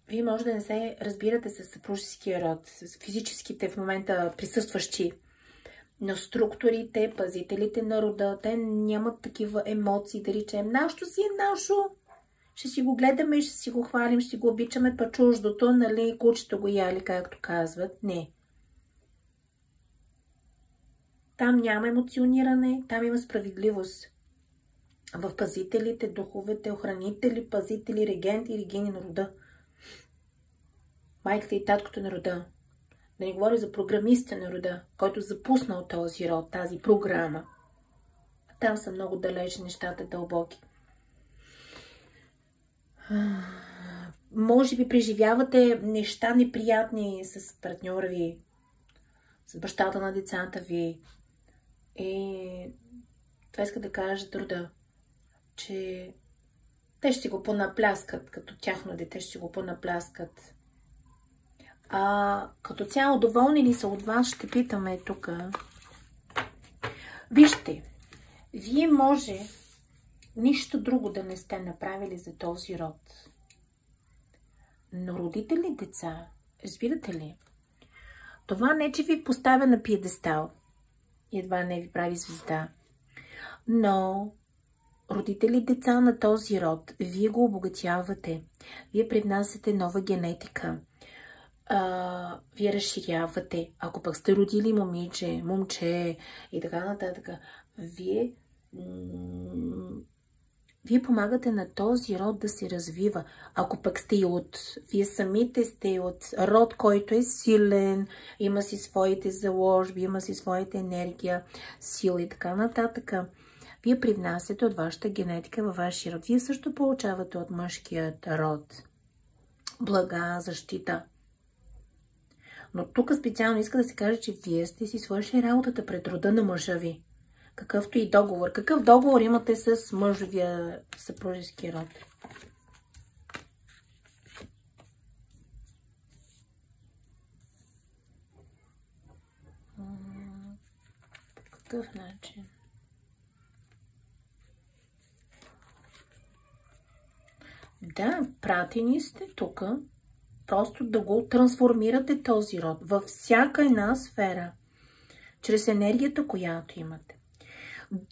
S1: вие може да не се разбирате с съпружеския род, с физическите в момента присъстващи, но структурите, пазителите на рода, те нямат такива емоции, да речем, нашето си е нашо. Ще си го гледаме и ще си го хвалим, ще си го обичаме, па чуждото, нали, кучето го яли, както казват. Не. Там няма емоциониране, там има справедливост. В пазителите, духовете, охранители, пазители, регенти и регини на рода. Майката и таткото на рода. Да не говори за програмиста на рода, който запуснал този род, тази програма. Там са много далече нещата, дълбоки. Може би преживявате неща неприятни с партньора ви, с бащата на децата ви. И това иска да кажа рода, че те ще си го понапляскат, като тяхно дете ще си го понапляскат. Като цяло доволни ли са от вас, ще питаме тук. Вижте, вие може нищо друго да не сте направили за този род. Но родите ли деца, разбирате ли? Това не, че ви поставя на пиедестал. Едва не ви прави звезда. Но родите ли деца на този род, вие го обогатявате. Вие привнасяте нова генетика. Вие разширявате. Ако пък сте родили момче и така нататък, вие помагате на този род да се развива. Ако пък вие самите сте от род, който е силен, има си своите заложби, има си своята енергия, сила и така нататък, вие привнасяте от вашата генетика във вашия род. Вие също получавате от мъжкият род блага, защита. Но тук специално иска да се каже, че вие сте си свършили работата пред рода на мъжа ви. Какъвто и договор. Какъв договор имате с мъжовия съпружески род? По какъв начин? Да, пратени сте тук. Просто да го трансформирате този род във всяка една сфера. Чрез енергията, която имате.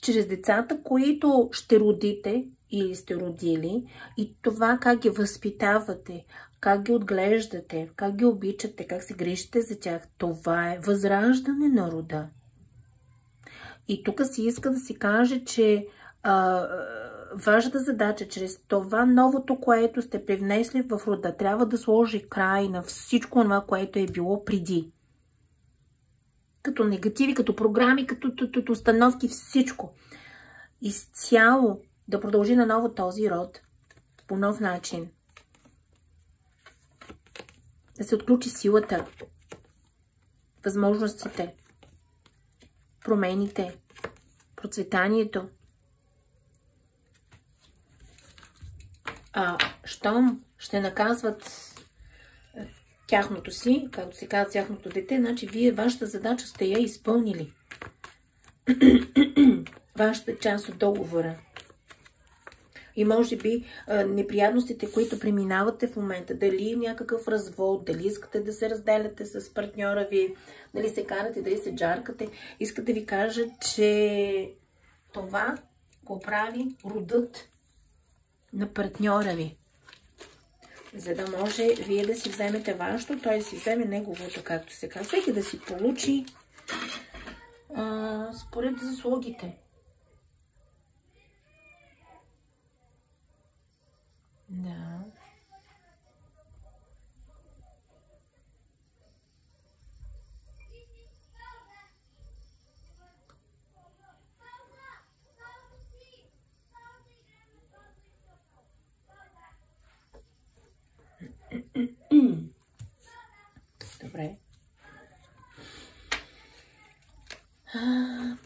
S1: Чрез децата, които ще родите или сте родили, и това как ги възпитавате, как ги отглеждате, как ги обичате, как се грижите за тях. Това е възраждане на рода. И тук си иска да си каже, че вашата задача, чрез това новото, което сте привнесли в рода, трябва да сложи край на всичко това, което е било преди. Като негативи, като програми, като установки, всичко. Изцяло да продължи наново този род по нов начин. Да се отключи силата, възможностите, промените, процветанието. Щом ще наказват тяхното си, както се казва, тяхното дете, значи вие вашата задача сте я изпълнили. Вашата част от договора. И може би неприятностите, които преминавате в момента, дали някакъв развод, дали искате да се разделяте с партньора ви, дали се карате, дали се джаркате, иска да ви кажа, че това го прави родът на партньора ви. За да може вие да си вземете вашето, той да си вземе неговото, както се казва, всеки да си получи според заслугите. Да. Добре.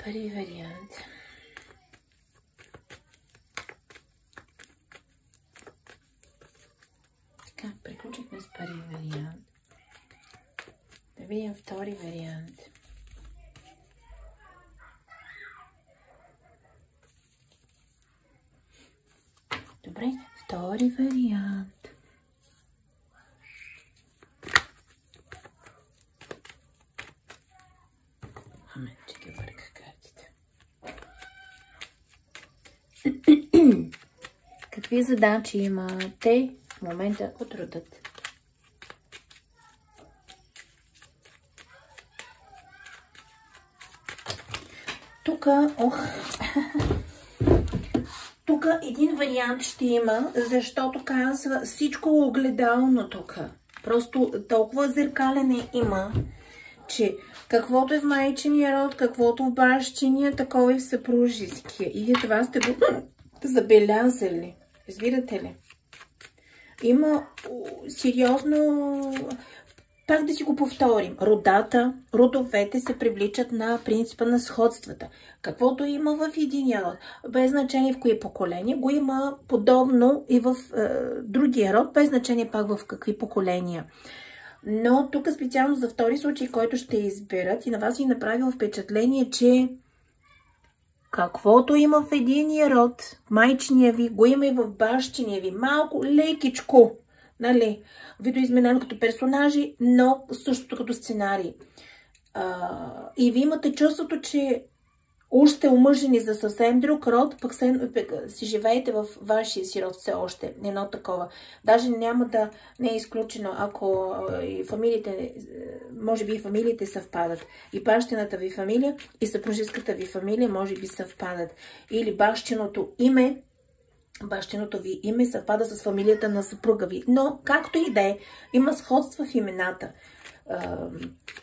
S1: Първи вариант. Така, приключихме с първи вариант. Да видим втори вариант. Добре, втори вариант. Че ги бърках картите. Какви задачи имате в момента от родът? Тук, тук един вариант ще има, защото казва всичко огледално тук. Просто толкова зеркалене има, че каквото е в майчиния род, каквото в бащиния, такова и в съпружеския. И вие това сте го забелязали. Разбирате ли? Има сериозно... Пак да си го повторим. Родовете се привличат на принципа на сходствата. Каквото има в единия род, без значение в кои поколения, го има подобно и в другия род, без значение пак в какви поколения. Но тук специално за втори случай, който ще изберат, и на вас ви направило впечатление, че каквото има в единия род, майчиния ви, го има и в бащиния ви. Малко, лекичко, нали, видоизменено като персонажи, но същото като сценарий. И ви имате чувството, че уж сте омъжени за съвсем друг род, пък си живеете в вашия си род все още. Едно такова. Даже няма да не е изключено, ако и фамилиите, може би и фамилиите съвпадат. И бащината ви фамилия, и съпружеската ви фамилия може би съвпадат. Или бащиното ви име съвпада с фамилията на съпруга ви. Но, както и да е, има сходства в имената.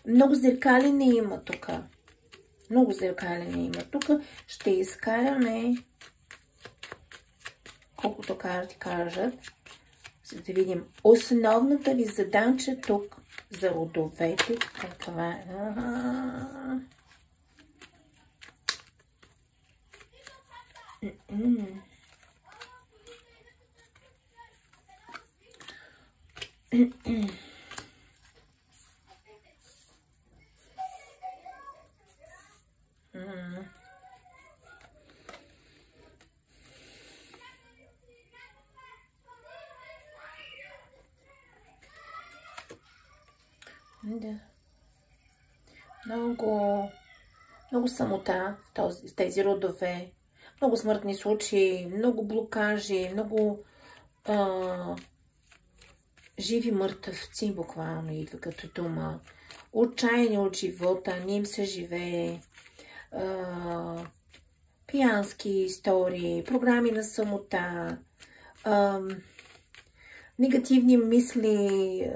S1: Много зеркалене има тук. Много зеркалене има тук. Ще изкараме колкото карти кажат, за да видим основната ви задача тук за родовете. Каква е? Да. Много самота в тези родове. Много смъртни случаи, много блокажи, много живи мъртъвци буквално идва като дума. Отчаяни от живота, не им се живее. Пиянски истории, програми на самота, негативни мисли,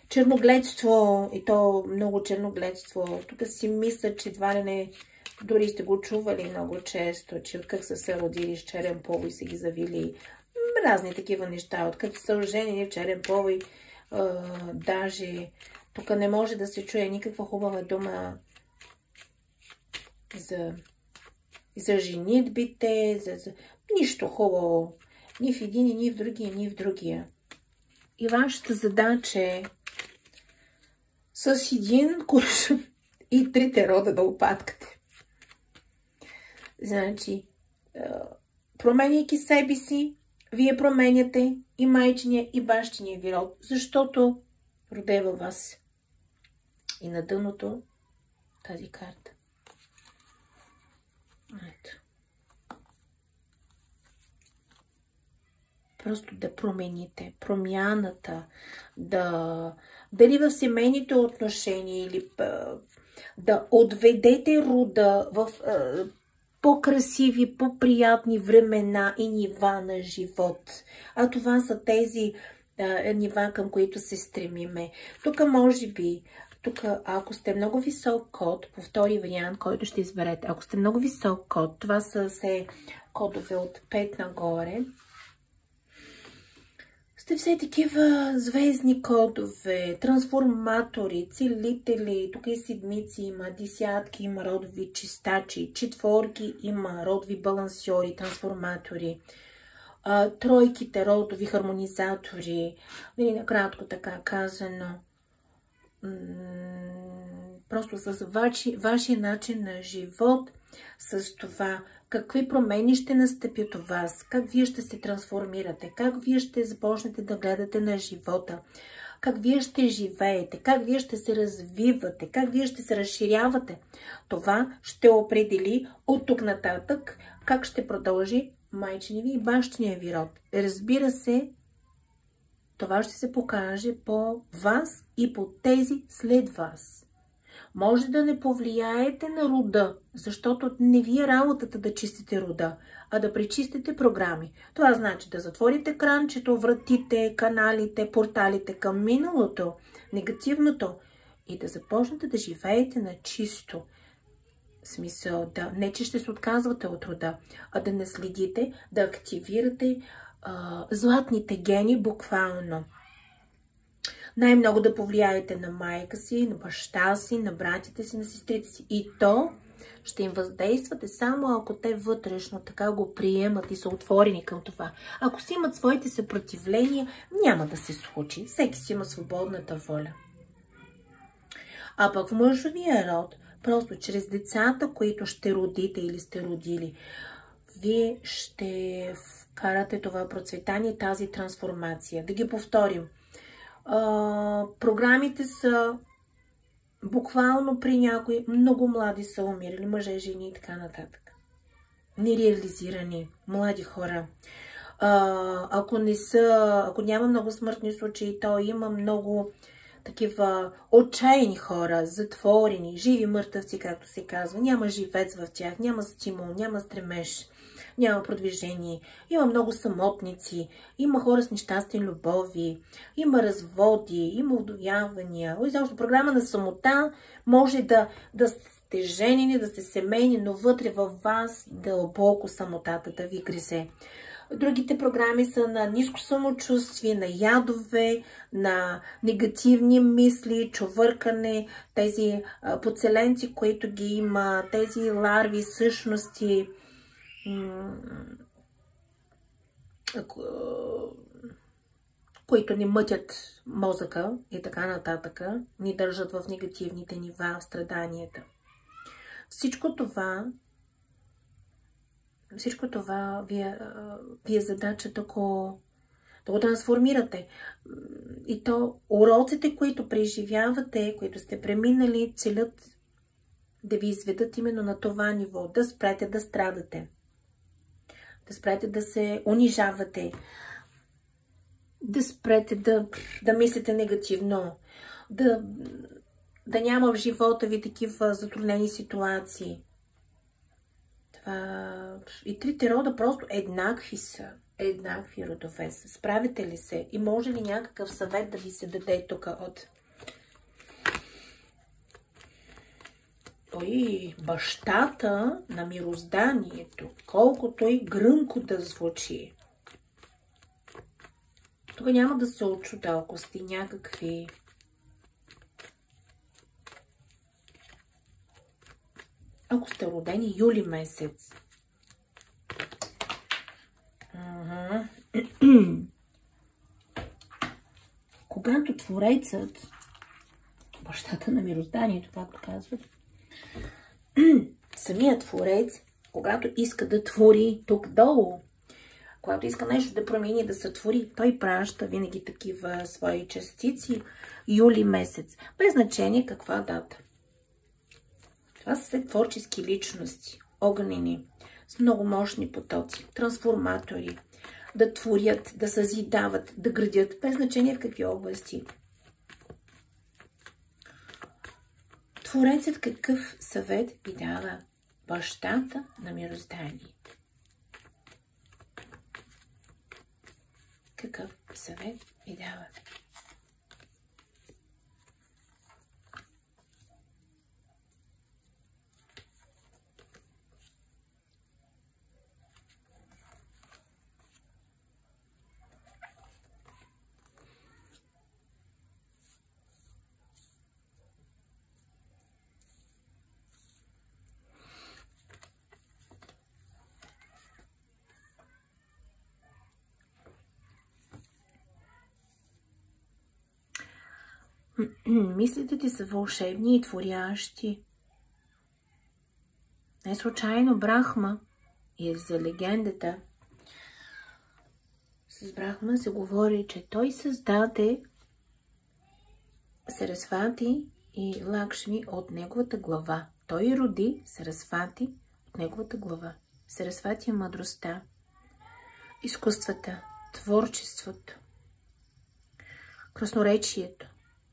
S1: черногледство, и то много черногледство. Тук си мисля, че едва ли не, дори сте го чували много често, че откак са се родили с черен повой са ги завили. Разни такива неща. Откак са оженени в черен повой, даже тук не може да се чуе никаква хубава дума за женитбите, за нищо хубаво. Ни в един, ни в другия, ни в другия. И вашата задача е с един куршум и трите рода да опаткате. Значи, променяйки себе си, вие променяте и майчиния, и бащиния ви род, защото роде във вас. И на дъното тази карта. Ето. Просто да промените промяната, дали в семейните отношения или да отведете рода в по-красиви, по-приятни времена и нива на живот. А това са тези нива, към които се стремиме. Тук може би, ако сте много висок код, по втори вариант, който ще изберете, ако сте много висок код, това са все кодове от 5 нагоре, сте все такива звездни кодове, трансформатори, целители, тук и седмици има, десятки има родови чистачи, четворки има родови балансьори, трансформатори, тройките родови хармонизатори, или накратко така казано, просто с вашия начин на живот, с това какви промени ще настъпят у вас, как вие ще се трансформирате, как вие ще започнете да гледате на живота, как вие ще живеете, как вие ще се развивате, как вие ще се разширявате. Това ще определи от тук нататък как ще продължи майчиния ви и бащиния ви род. Разбира се, това ще се покаже по вас и по тези след вас. Може да не повлияете на рода, защото не ви е работата да чистите рода, а да пречистите програми. Това значи да затворите кранчето, вратите, каналите, порталите към миналото, негативното и да започнете да живеете на чисто. В смисъл, не че ще се отказвате от рода, а да наследите, да активирате златните гени буквално. Най-много да повлияете на майка си, на баща си, на братите си, на сестрите си. И то ще им въздействате само ако те вътрешно така го приемат и са отворени към това. Ако си имат своите съпротивления, няма да се случи. Всеки си има свободната воля. А пък в мъжовия род, просто чрез децата, които ще родите или сте родили, вие ще карате това процветание, тази трансформация. Да ги повторим. Програмите са буквално при някои много млади са умирали, мъже, жени и така нататък. Нереализирани, млади хора. Ако няма много смъртни случаи, то има много такива отчаяни хора, затворени, живи мъртъвци, както се казва. Няма живец в тях, няма стимул, няма стремеж, няма продвижение. Има много самотници, има хора с нещастни любови, има разводи, има удовявания. Изобщо програма на самота може да сте женени, да сте семейни, но вътре във вас дълбоко самотата да ви гризе. Другите програми са на ниско самочувствие, на ядове, на негативни мисли, човъркане, тези подселенци, които ги има, тези ларви, същности, които ни мътят мозъка и така нататък, ни държат в негативните нива, в страданията. Всичко това ви е задача да го трансформирате. И то уроците, които преживявате, които сте преминали, целят да ви изведат именно на това ниво. Да спрете да страдате. Да спрете да се унижавате. Да спрете да мислите негативно. Да няма в живота ви такива затруднени ситуации. И трите рода просто еднакви са. Еднакви родове са. Справите ли се? И може ли някакъв съвет да ви се даде тук от бащата на мирозданието? Колкото и гръмко да звучи. Тук няма да се очуда, ако сте някакви ако сте родени юли месец. Когато Творецът, бащата на мирозданието, както казват, самият Творец, когато иска да твори тук долу, когато иска нещо да промени, да сътвори, той праща винаги такива свои частици юли месец. Без значение каква дата. Това са все творчески личности, огнени, с много мощни потоци, трансформатори, да творят, да съзидават, да градят, без значение в какви области. Творецът какъв съвет ви дава? Бащата на мирозданието. Какъв съвет ви дава? Мислите ти са вълшебни и творящи. Не случайно Брахма и за легендата. С Брахма се говори, че той създаде Сарасвати и Лакшми от неговата глава. Той роди Сарасвати от неговата глава. Сарасвати е мъдростта, изкуствата, творчеството, красноречието,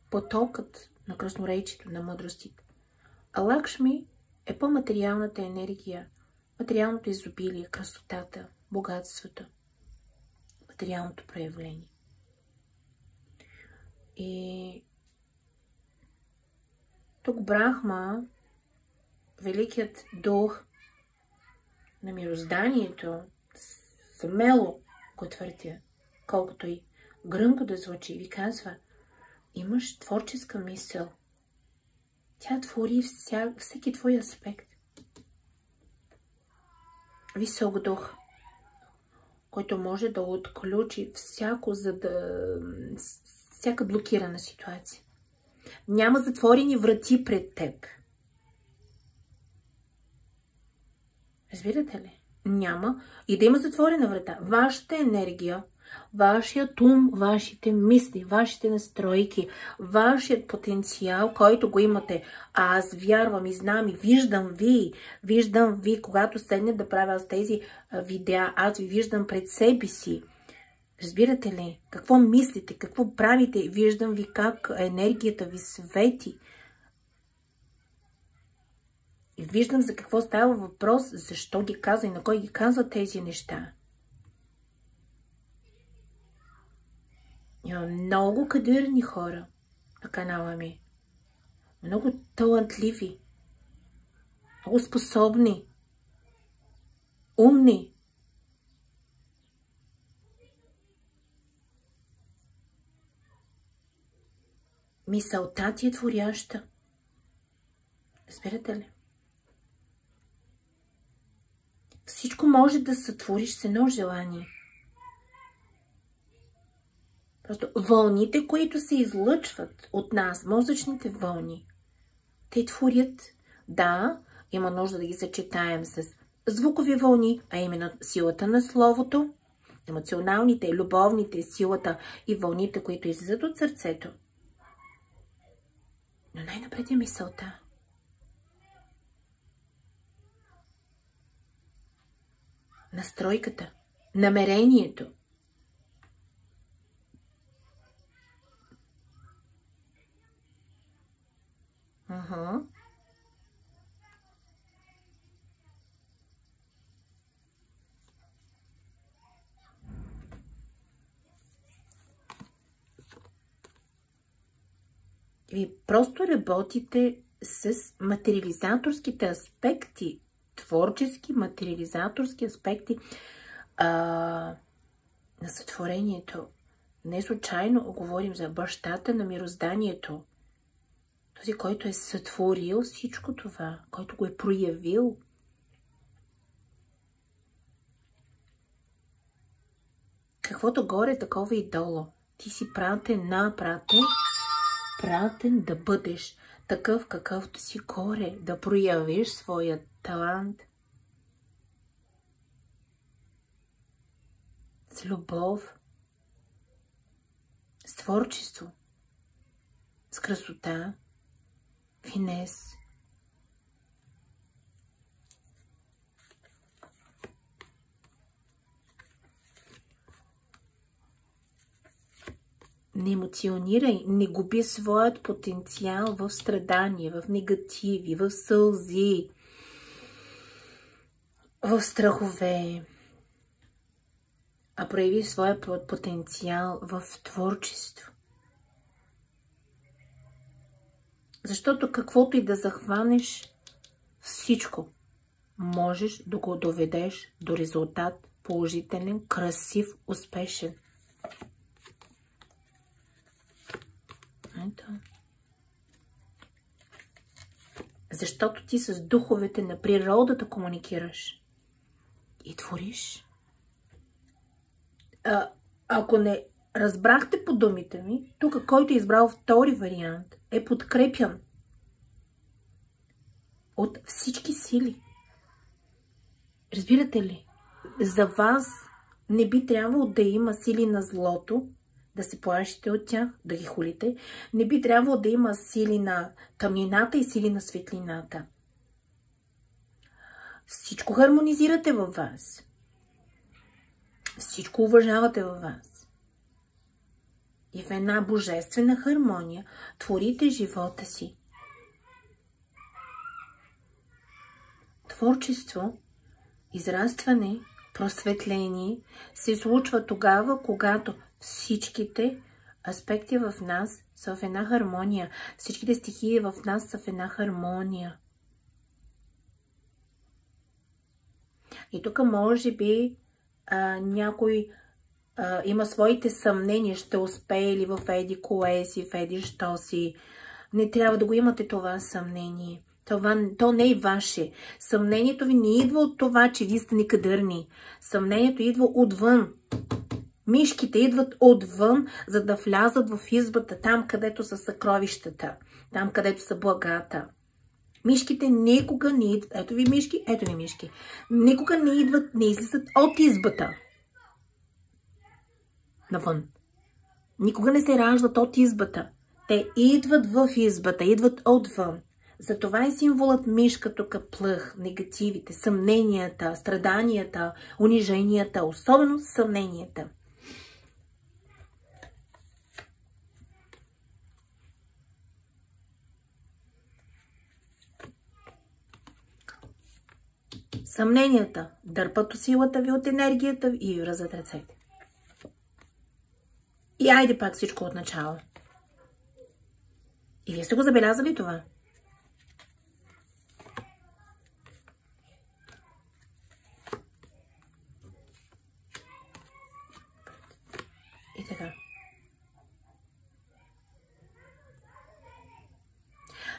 S1: потокът на красноречието, на мъдростите. А Лакшми е по-материалната енергия, материалното изобилие, красотата, богатството, материалното проявление. И тук Брахма, великият дух на мирозданието, смело го твърдя, колкото и гръмко да звучи, ви казва: имаш творческа мисъл. Тя твори всеки твой аспект. Висок дух, който може да отключи всяка блокирана ситуация. Няма затворени врати пред теб. Разбирате ли? Няма. И да има затворена врата. Вашата енергия, вашият ум, вашите мисли, вашите настройки, вашият потенциал, който го имате. Аз вярвам и знам и виждам ви, когато седне да правя с тези видеа, аз ви виждам пред себе си. Разбирате ли? Какво мислите, какво правите? Виждам ви как енергията ви свети. И виждам за какво става въпрос, защо ги казва и на кой ги казва тези неща. Има много кадърни хора на канала ми. Много талантливи. Много способни. Умни. Мисълта ти е творяща. Разбирате ли? Всичко може да сътвориш с едно желание. Просто вълните, които се излъчват от нас, мозъчните вълни, те творят. Да, има нужда да ги съчетаем с звукови вълни, а именно силата на словото, емоционалните, любовните, силата и вълните, които излизат от сърцето. Но най-напред е мисълта. Настройката, намерението. Вие просто работите с материализаторските аспекти, творчески материализаторски аспекти на сътворението. Не случайно говорим за бащата на мирозданието. Този, който е сътворил всичко това, който го е проявил. Каквото горе, такова и долу. Ти си пратен да бъдеш такъв, какъвто си горе, да проявиш своя талант. С любов, с творчество, с красота, финес. Не емоционирай, не губи своят потенциал в страдания, в негативи, в сълзи, в страхове, а прояви своя потенциал в творчество. Защото каквото и да захванеш, всичко можеш да го доведеш до резултат положителен, красив, успешен. Ето. Защото ти с духовете на природата комуникираш и твориш. Ако не разбрахте по думите ми, тук който е избрал втори вариант е подкрепян от всички сили. Разбирате ли? За вас не би трябвало да има сили на злото, да се плашите от тях, да ги хулите. Не би трябвало да има сили на тъмнината и сили на светлината. Всичко хармонизирате във вас. Всичко уважавате във вас. И в една божествена хармония творите живота си. Творчество, израстване, просветление се случва тогава, когато всичките аспекти в нас са в една хармония. Всичките стихии в нас са в една хармония. И тук може би някой има своите съмнения, ще успее ли в еди кое си, в еди що си. Не трябва да го имате това съмнение. То не е ваше. Съмнението ви не идва от това, че вие сте некадърни. Съмнението идва отвън. Мишките идват отвън, за да влязат в избата, там където са съкровищата, там където са благата. Мишките никога не идват. Ето ви мишки, ето ви мишки. Никога не идват, не излизат от избата. Навън. Никога не се раждат от избата. Те идват в избата, идват отвън. Затова е символът мишка тук плъх, негативите, съмненията, страданията, униженията, особено съмненията. Съмненията дърпат силата ви от енергията и ви връзват ръцете. И айде пак всичко от начало. И вие сте го забелязали това? И така.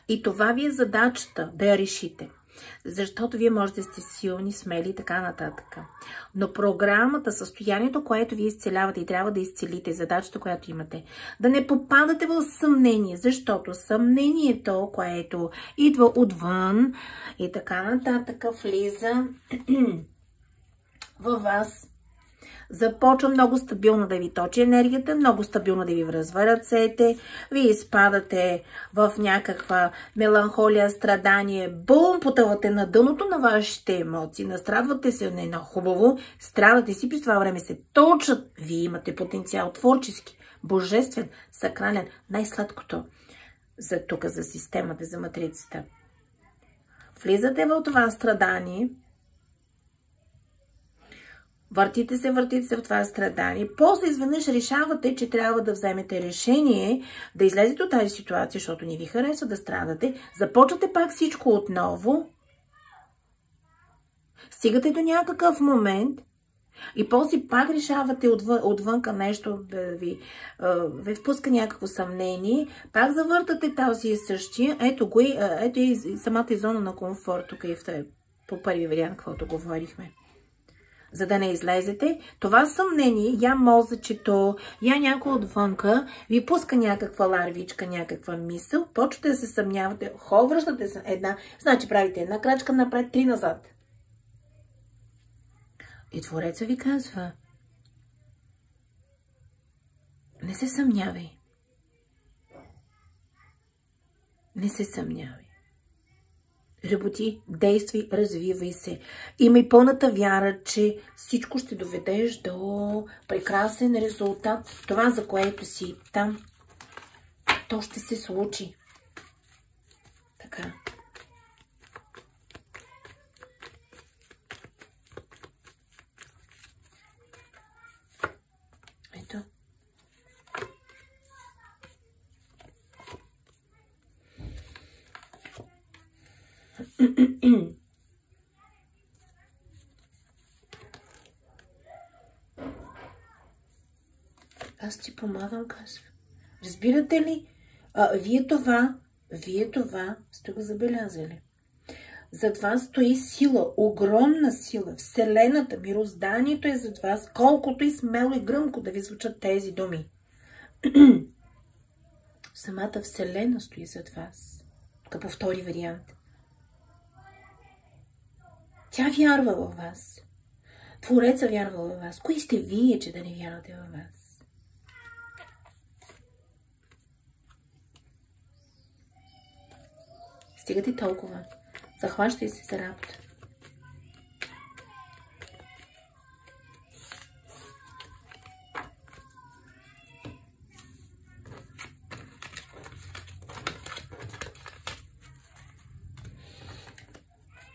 S1: И това ви е задачата да я решите. Защото вие можете да сте силни, смели и така нататък. Но програмата, състоянието, което вие изцелявате и трябва да изцелите, задачата, която имате, да не попадате в съмнение, защото съмнението, което идва отвън и така нататък, влиза във вас. Започва много стабилно да ви точи енергията, много стабилно да ви връзва ръцете, вие изпадате в някаква меланхолия, страдание, бум, потъвате на дъното на вашите емоции, настрадвате се не на хубаво, страдате си, през това време се точат, вие имате потенциал творчески, божествен, сакрален, най-сладкото за тук, за системата, за матрицата. Влизате в това страдание, въртите се в това страдание. После изведнъж решавате, че трябва да вземете решение да излезете от тази ситуация, защото не ви харесва да страдате. Започвате пак всичко отново. Стигате до някакъв момент и после пак решавате отвънка нещо да ви впуска някакво съмнение. Пак завъртате този същия. Ето го ето и самата зона на комфорт. Тук и по първи вариант, каквото говорихме. За да не излезете, това съмнение, я мозъчето, я някой отвънка, ви пуска някаква ларвичка, някаква мисъл, почвате да се съмнявате, връщате се една, значи правите една крачка напред, 3 назад. И Твореца ви казва, не се съмнявай. Не се съмнявай. Работи, действай, развивай се. Имай пълната вяра, че всичко ще доведеш до прекрасен резултат. Това, за което си там, то ще се случи. Така. Ето. Аз ти помагам, казва. Разбирате ли? Вие това сте го забелязали. Зад вас стои сила, огромна сила. Вселената, мирозданието е зад вас, колкото и смело и гръмко да ви звучат тези думи. Самата Вселена стои зад вас. Тук по втори вариант. Тя вярва във вас. Твореца вярва във вас. Кои сте вие, че да не вярвате във вас? Стигате толкова. Захващай се за работа.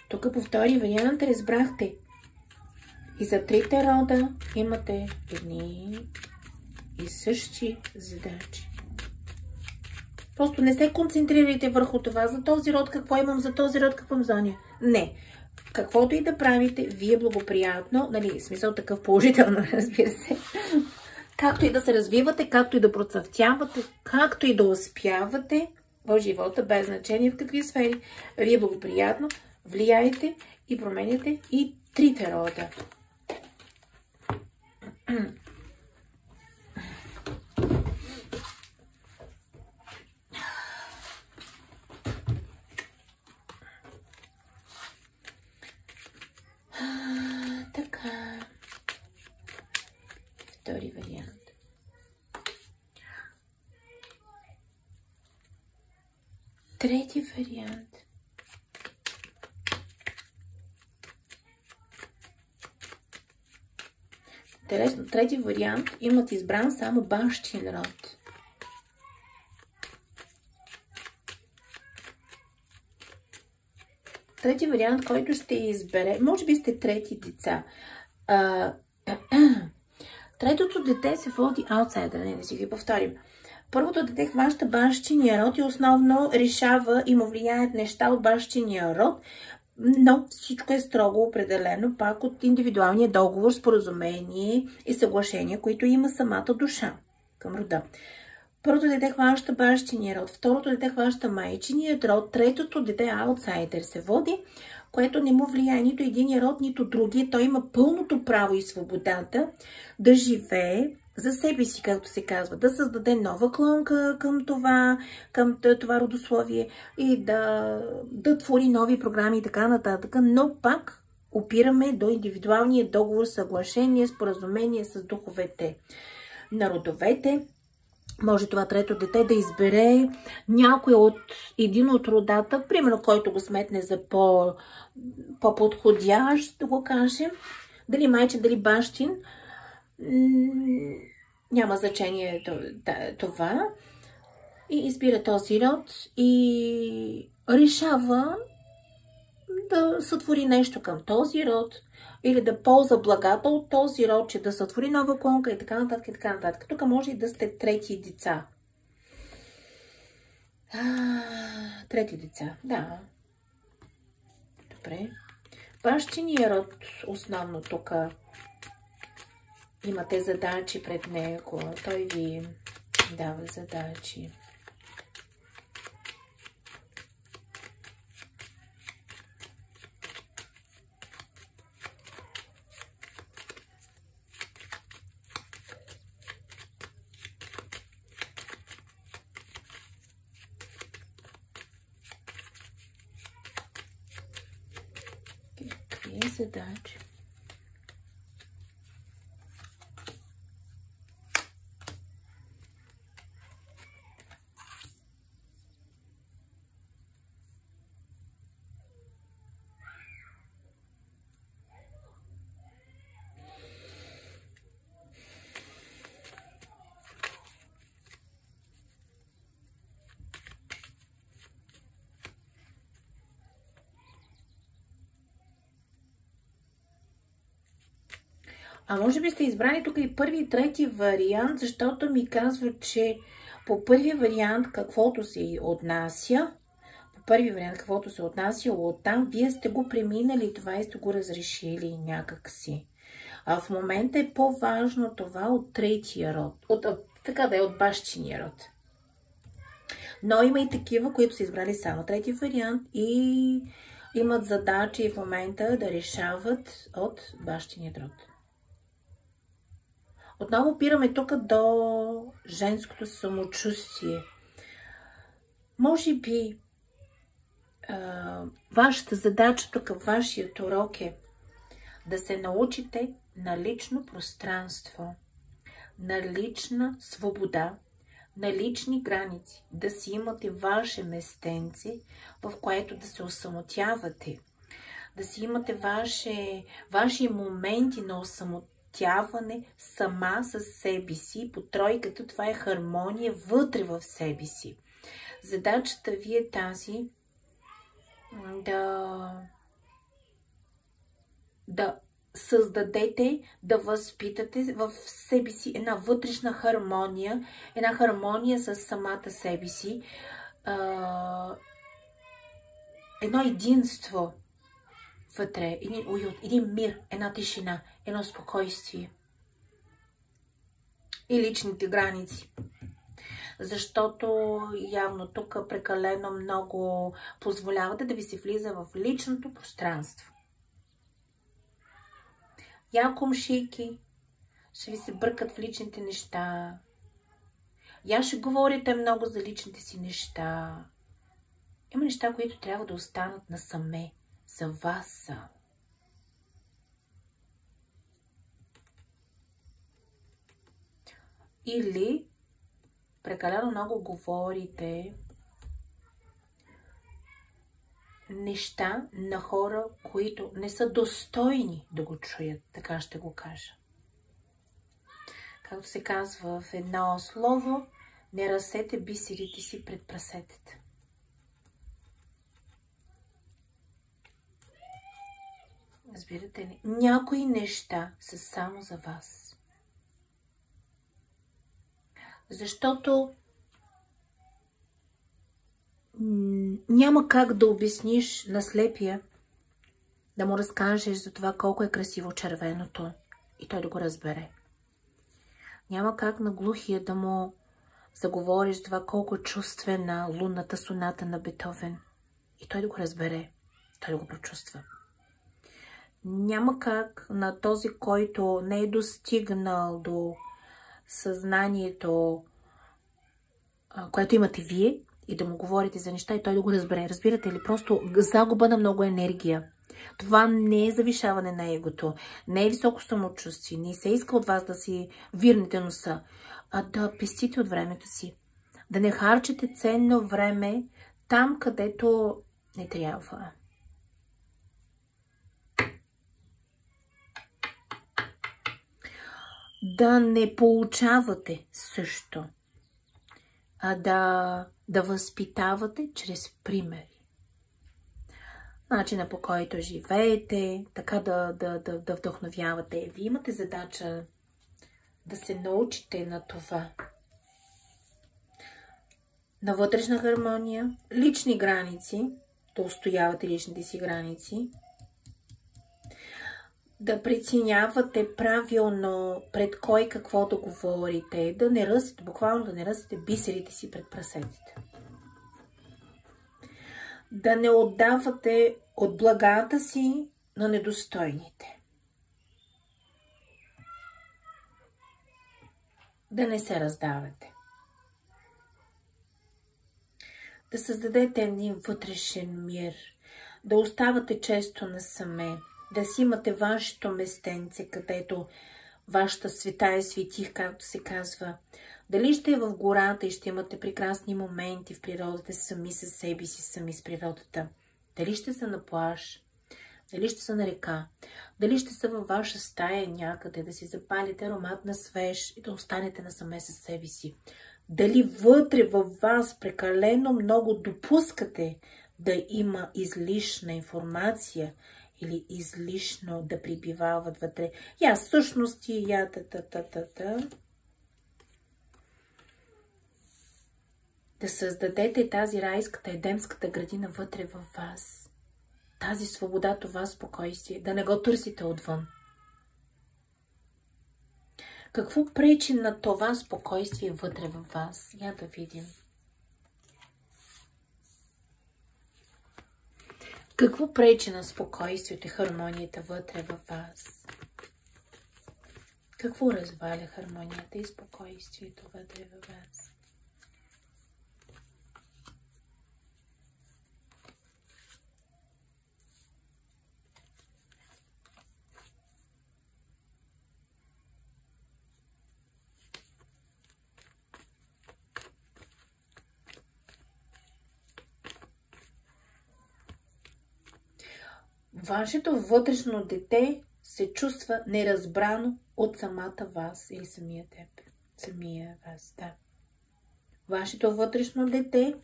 S1: Тук по втори вариант разбрахте. И за трите рода имате едни и същи задачи. Просто не се концентрирайте върху това. За този род какво имам, за този род какво имам за нея. Не. Каквото и да правите, вие благоприятно, нали, смисъл такъв положително, разбира се. Както и да се развивате, както и да процъфтявате, както и да успявате в живота, без значение в какви сфери, вие благоприятно влияете и променяте и трите рода. Трети вариант. Интересно, трети вариант имат избран само бащин род. Трети вариант, който ще избере, може би сте трети деца. Третото дете се води аутсайдър, не да си ги повторим. Първото дете в вашата бащиния род и основно решава и му влияят неща от бащиния род, но всичко е строго определено пак от индивидуалния договор, споразумение и съглашение, които има самата душа към рода. Първото дете хваща бащиния род, второто дете хваща майчиният род, третото дете аутсайдер се води, което не му влияе нито единия род, нито другия. Той има пълното право и свободата да живее за себе си, както се казва, да създаде нова клонка към това родословие и да твори нови програми и така нататък, но пак опираме до индивидуалния договор, съглашение, споразумение с духовете на родовете. Може това трето дете да избере някой един от родата, примерно който го сметне за по-подходящ, да го кажем. Дали майчин, дали бащин, няма значение това. И избира този род и решава да сътвори нещо към този род или да ползва благата от този род, че да сътвори нова клонка и така нататък, и така нататък. Тук може и да сте трети деца. Трети деца, да. Добре. Бащиния род, основно тук имате задачи пред него. Той ви дава задачи. Какви задачи? А може би сте избрали тук и първи и трети вариант, защото ми казва, че по първи вариант каквото се отнася, оттам, вие сте го преминали това и сте го разрешили някакси. А в момента е по-важно това от третия род, от бащиния род. Но има и такива, които са избрали само трети вариант и имат задачи в момента да решават от бащиния род. Отново опираме тук до женското самочувствие. Може би вашата задача тук, вашият урок е да се научите на лично пространство, на лична свобода, на лични граници, да си имате ваше местенце, в което да се осамотявате, да си имате ваши моменти на осамотяване сама със себе си. По тройката това е хармония вътре в себе си. Задачата ви е тази да създадете, да възпитате в себе си една вътрешна хармония, една хармония с самата себе си, едно единство вътре, един уют, един мир, една тишина, едно спокойствие и личните граници. Защото явно тук прекалено много позволявате да ви се влиза в личното пространство. Якомшики ще ви се бъркат в личните неща. Я ще говорите много за личните си неща. Има неща, които трябва да останат насаме, за вас са. Или прекалено много говорите неща на хора, които не са достойни да го чуят, така ще го кажа. Както се казва в едно слово, не разсете бисерите си пред прасетите. Разбирате ли? Някои неща са само за вас. Защото няма как да обясниш на слепия, да му разкажеш за това колко е красиво червеното и той да го разбере. Няма как на глухия да му заговориш за това колко е чувствена лунната соната на Бетовен и той да го разбере, той да го прочувства. Няма как на този, който не е достигнал до съзнанието, което имате вие, и да му говорите за неща и той да го разбере. Разбирате ли? Просто загуба на много енергия. Това не е завишаване на егото, не е високо самочувствие, не се иска от вас да си вирнете носа, а да пестите от времето си. Да не харчите ценно време там, където не трябва. Да не получавате също, а да възпитавате чрез примери. Начина, по който живеете, така да вдъхновявате. Вие имате задача да се научите на това. На вътрешна хармония, лични граници, да устоявате личните си граници, да преценявате правилно пред кой какво да говорите, да не ръсите, буквално да не ръсите бисерите си пред прасетите. Да не отдавате от благата си на недостойните. Да не се раздавате. Да създадете един вътрешен мир. Да оставате често насаме. Да си имате вашето местенце, където вашата света е светих, както се казва. Дали ще е в гората и ще имате прекрасни моменти в природата, сами със себе си, сами с природата. Дали ще са на плаж, дали ще са на река, дали ще са във ваша стая някъде, да си запалите ароматна свеж и да останете насаме със себе си. Дали вътре във вас прекалено много допускате да има излишна информация или излишно да прибивават вътре. Я същности, я та. Да създадете тази райската едемската градина вътре във вас. Тази свобода, това спокойствие. Да не го търсите отвън. Какво пречи на това спокойствие вътре във вас? Я да видим. Какво пречи на спокойствието и хармонията вътре във вас? Какво разваля хармонията и спокойствието вътре във вас? Вашето вътрешно дете се чувства неразбрано от самата вас или самия теб. Самия вас, да. Вашето вътрешно дете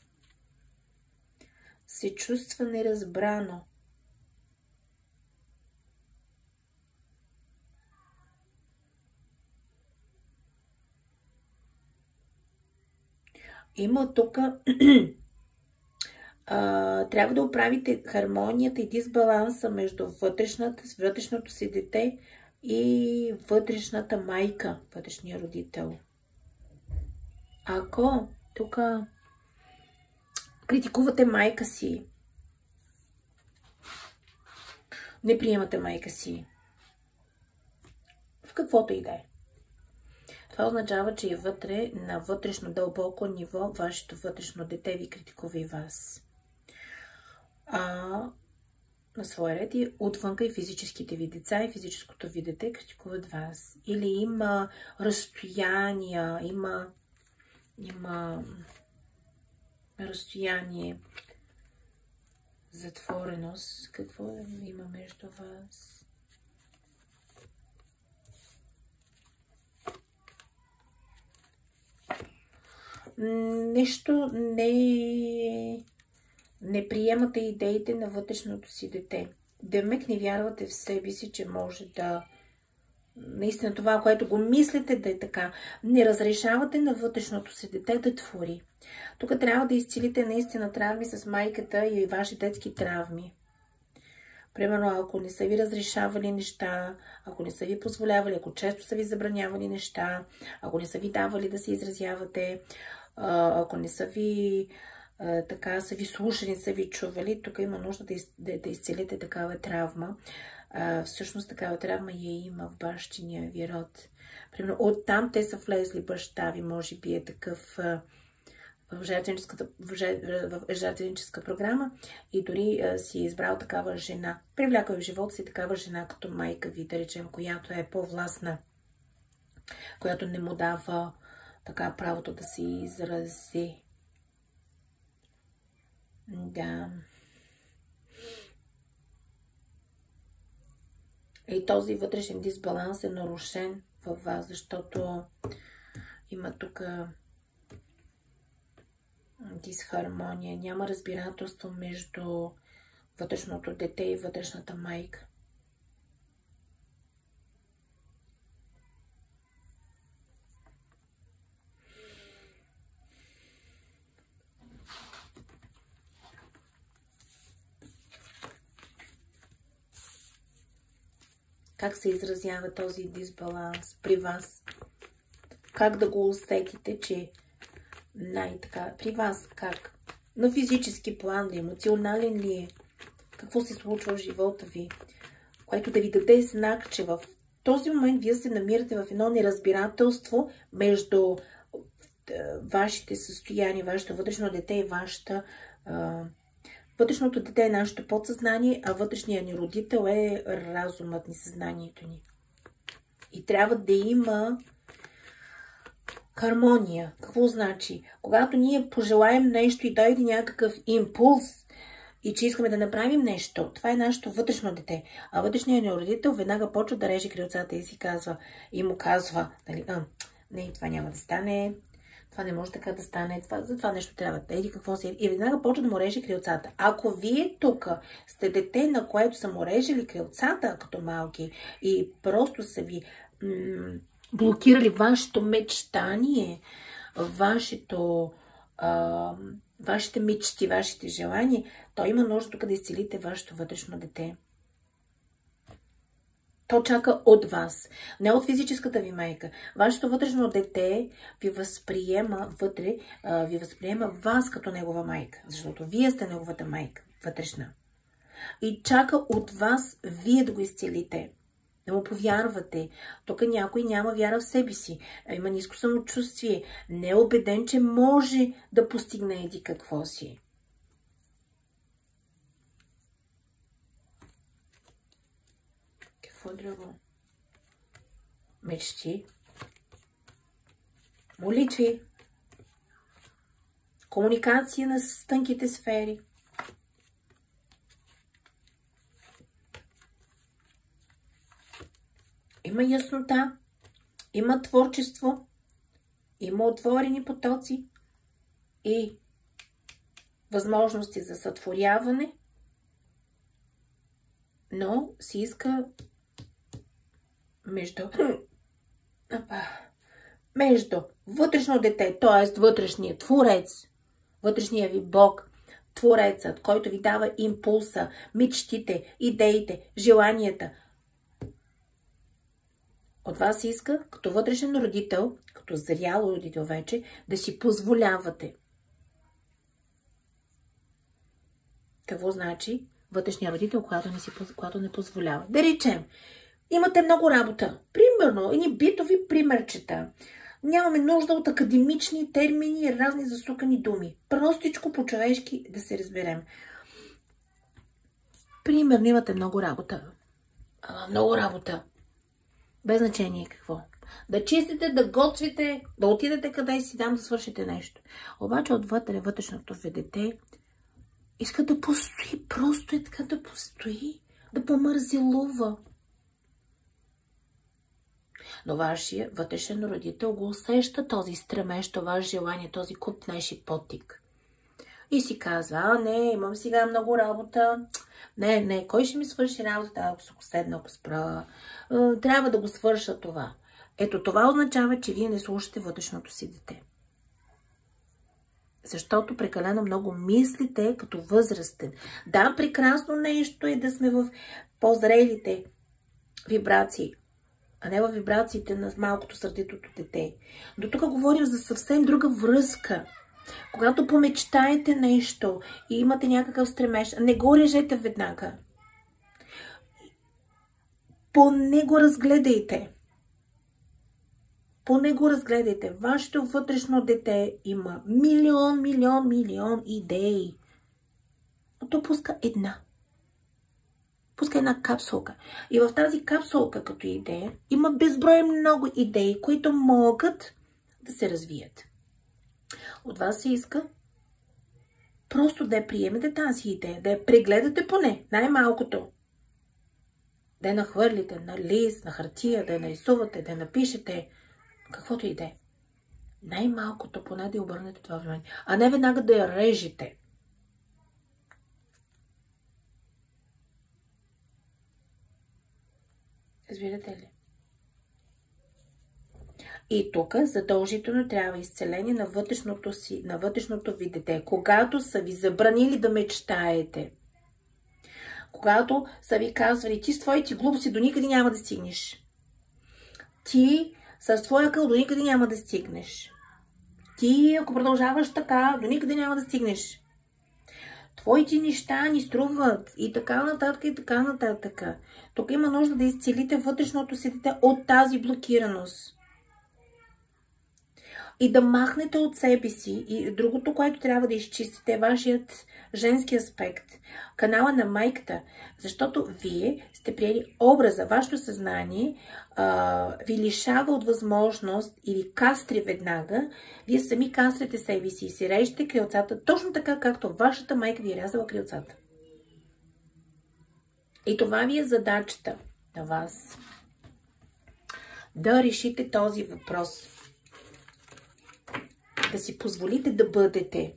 S1: се чувства неразбрано. Има тук... трябва да оправите хармонията и дисбаланса между вътрешното си дете и вътрешната майка, вътрешния родител. Ако тук критикувате майка си, не приемате майка си, в каквото и да е, това означава, че е вътре, на вътрешно дълбоко ниво, вашето вътрешно дете ви критикува и вас. На своя ред и отвънка и физическите ви деца и физическото ви дете критикуват вас. Или има разстояния, има разстояние затвореност. Какво има между вас? Нещо не приемате идеите на вътрешното си дете. Демек не вярвате в себе си, че може да... Наистина това, което го мислите да е така. Не разрешавате на вътрешното си дете да твори. Тук трябва да изцелите наистина травми с майката и ваши детски травми. Примерно, ако не са ви разрешавали неща, ако не са ви позволявали, ако често са ви забранявали неща, ако не са ви давали да се изразявате, ако не са ви така, са ви слушали, са ви чували, тук има нужда да изцелите такава травма. Всъщност такава травма има в бащиния ви род. Примерно, оттам те са влезли, баща ви, може би е такъв в жертвеническа програма и дори си е избрал такава жена. Привлякал в живота си такава жена като майка ви, да речем, която е по-властна, която не му дава така правото да се изрази. Да. И този вътрешен дисбаланс е нарушен във вас, защото има тук дисхармония. Няма разбирателство между вътрешното дете и вътрешната майка. Как се изразява този дисбаланс при вас? Как да го усетите, че най-така при вас? Как? На физически план ли? Емоционален ли е? Какво се случва в живота ви? Което да ви даде знак, че в този момент вие се намирате в едно неразбирателство между вашите състояния, вашето вътрешно дете и вашата... Вътрешното дете е нашето подсъзнание, а вътрешният ни родител е разумът ни, съзнанието ни. И трябва да има хармония. Какво значи? Когато ние пожелаем нещо и дойде някакъв импулс и че искаме да направим нещо, това е нашето вътрешно дете. А вътрешният ни родител веднага почва да реже крилцата и му казва, нали, не, това няма да стане, това не може така да стане, за това нещо трябва да еди какво си. И веднага почва да му реже крилцата. Ако вие тук сте дете, на което са му режели крилцата като малки и просто са ви блокирали вашето мечтание, вашите мечти, вашите желания, то има нужда тук да изцелите вашето вътрешно дете. То чака от вас, не от физическата ви майка. Вашето вътрешно дете ви възприема вътре, ви възприема вас като негова майка, защото вие сте неговата майка, вътрешна. И чака от вас вие да го изцелите, да му повярвате. Тук някой няма вяра в себе си, има ниско самочувствие, не е убеден, че може да постигне еди какво си. Какво друго? Мечти, молитви, комуникация на тънките сфери. Има яснота, има творчество, има отворени потоци и възможности за сътворяване, но се иска между вътрешно дете, т.е. вътрешният творец, вътрешния ви Бог, творецът, който ви дава импулса, мечтите, идеите, желанията. От вас се иска, като вътрешен родител, като зрял родител вече, да си позволявате. Какво значи вътрешния родител, когато не позволява? Да речем, имате много работа. Примерно, едни битови примерчета. Нямаме нужда от академични термини и разни засукани думи. Простичко по-човешки да се разберем. Примерно, имате много работа. Много работа. Без значение какво. Да чистите, да готвите, да отидете къде си там да свършите нещо. Обаче отвътре вътрешното ви дете Иска да постои, просто е така да постои, да помързелува. Но вашия вътрешен родител го усеща този стремеж, това желание, този купнеж и потик. И си казва, не, имам сега много работа. Не, кой ще ми свърши работата, ако се седна, ако спра? Трябва да го свърша това. Ето това означава, че вие не слушате вътрешното си дете. Защото прекалено много мислите като възрастен. Да, прекрасно нещо е да сме в по-зрелите вибрации, а не в вибрациите на малкото сърдитото дете. До тук говорим за съвсем друга връзка. Когато помечтаете нещо и имате някакъв стремеж, не го режете веднага. Поне го разгледайте. Поне го разгледайте. Вашето вътрешно дете има милион идеи. Но то пуска една. Пуска една капсулка. И в тази капсулка като идея има безброй много идеи, които могат да се развият. От вас се иска просто да я приемете тази идея, да я прегледате поне, най-малкото. Да я нахвърлите на лист, на хартия, да я нарисувате, да я напишете, каквото и да е. Най-малкото поне да я обърнете това внимание, а не веднага да я режете. Разбирате ли? И тук задължително трябва изцеление на вътрешното ви дете. Когато са ви забранили да мечтаете, когато са ви казвали, ти с твоите глупости до никъде няма да стигнеш. Ти с твоя къл до никъде няма да стигнеш. Ти, ако продължаваш така, до никъде няма да стигнеш. Твоите неща ни струват и така нататък, и така нататък. Тук има нужда да изцелите вътрешното си дете от тази блокираност. И да махнете от себе си. И другото, което трябва да изчистите, е вашият женски аспект. Канала на майката. Защото вие сте приели образа. Вашето съзнание ви лишава от възможност и ви кастри веднага. Вие сами кастрите себе си и си режете крилцата точно така, както вашата майка ви е рязала крилцата. И това ви е задачата на вас. Да решите този въпрос. Да си позволите да бъдете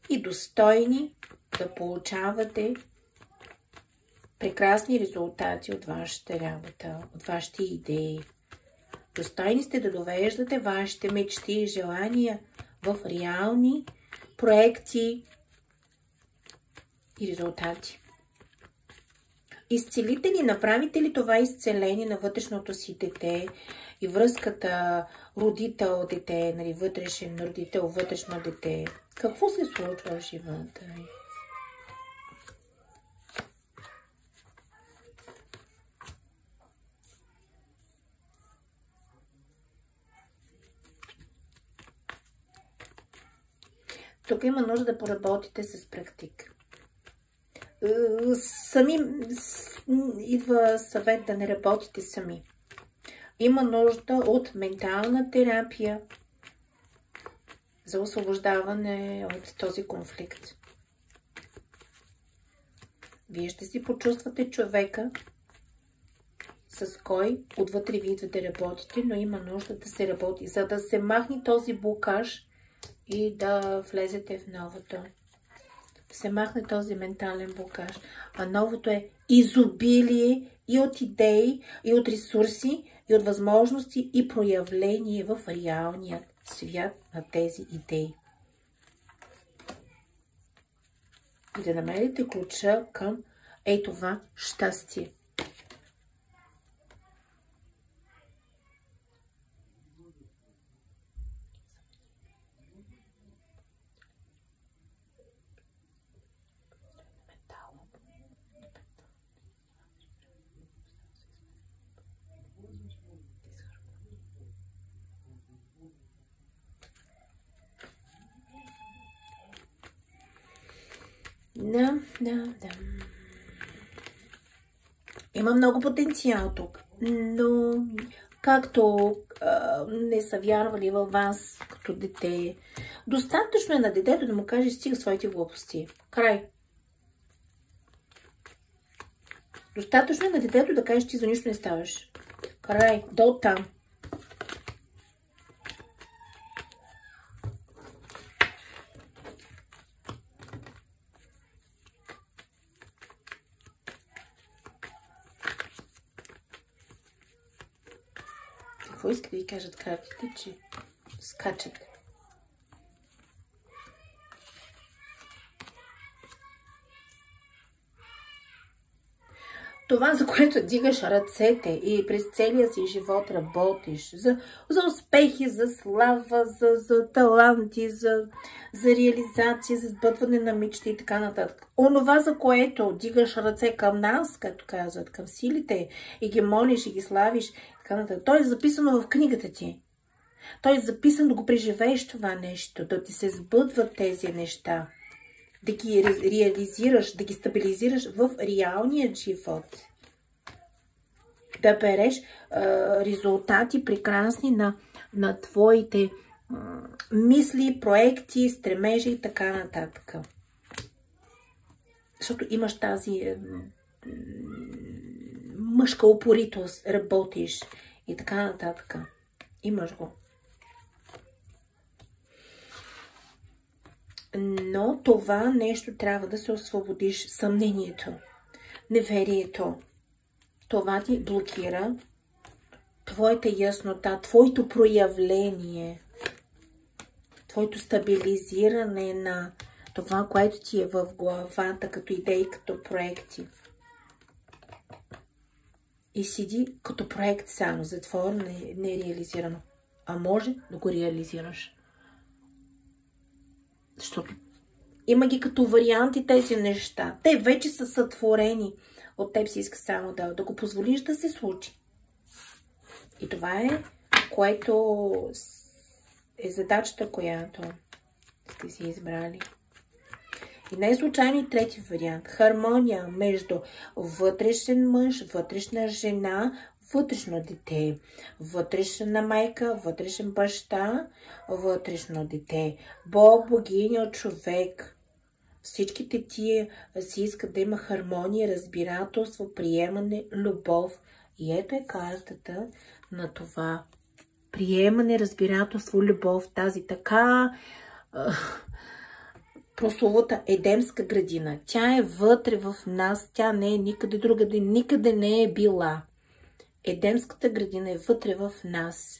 S1: и достойни да получавате прекрасни резултати от вашата работа, от вашите идеи. Достойни сте да довеждате вашите мечти и желания в реални проекти и резултати. Изцелите ли, направите ли това изцеление на вътрешното си дете и връзката родител-дете, нали, вътрешен родител, вътрешно дете? Какво се случва в живота ви? Тук има нужда да поработите с практика. Сами идва съвет да не работите сами. Има нужда от ментална терапия за освобождаване от този конфликт. Вие ще си почувствате човека, с кой отвътре ви идва да работите, но има нужда да се работи, за да се махне този блокаж и да влезете в новото. Да се махне този ментален блокаж. А новото е изобилие и от идеи, и от ресурси, и от възможности, и проявление в реалния свят на тези идеи. И да намерите ключа към това щастие. Да. Има много потенциал тук, но както не са вярвали във вас като дете. Достатъчно е на детето да му кажеш стига своите глупости. Край. Достатъчно е на детето да кажеш ти за нищо не ставаш. Край. До там. Какво иска да ви кажат картите, че скачат? Това, за което дигаш ръцете и през целия си живот работиш, за успехи, за слава, за таланти, за реализация, за сбъдване на мечти и така нататък. Онова, за което дигаш ръце към нас, както казват, към силите и ги молиш и ги славиш, така нататък. То е записано в книгата ти. То е записано да го преживееш това нещо, да ти се сбъдват тези неща, да ги реализираш, да ги стабилизираш в реалния живот. Да береш резултати прекрасни на твоите мисли, проекти, стремежи и така нататък. Защото имаш тази мъжка упоритост, работиш и така нататък. Имаш го. Но това нещо трябва да се освободиш. Съмнението, неверието. Това ти блокира твоята яснота, твоето проявление, твоето стабилизиране на това, което ти е в главата, като идеи, като проекти. И седи като проект само, затворено, нереализирано. А може да го реализираш. Защото има ги като варианти тези неща. Те вече са сътворени. От теб си иска само да го позволиш да се случи. И това е, което е задачата, която сте си избрали. И не е случайно и трети вариант. Хармония между вътрешен мъж, вътрешна жена, вътрешно дете, вътрешна майка, вътрешен баща, вътрешно дете, Бог, богиня, човек. Всичките тия си искат да има хармония, разбирателство, приемане, любов. И ето е картата на това. Приемане, разбирателство, любов. Тази така прословута едемска градина. Тя е вътре в нас. Тя не е никъде другаде. Никъде не е била. Едемската градина е вътре в нас.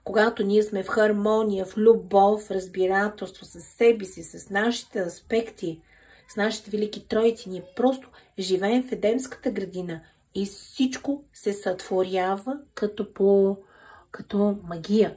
S1: Когато ние сме в хармония, в любов, разбирателство с себе си, с нашите аспекти, с нашите велики троици, ние просто живеем в едемската градина и всичко се сътворява като магия.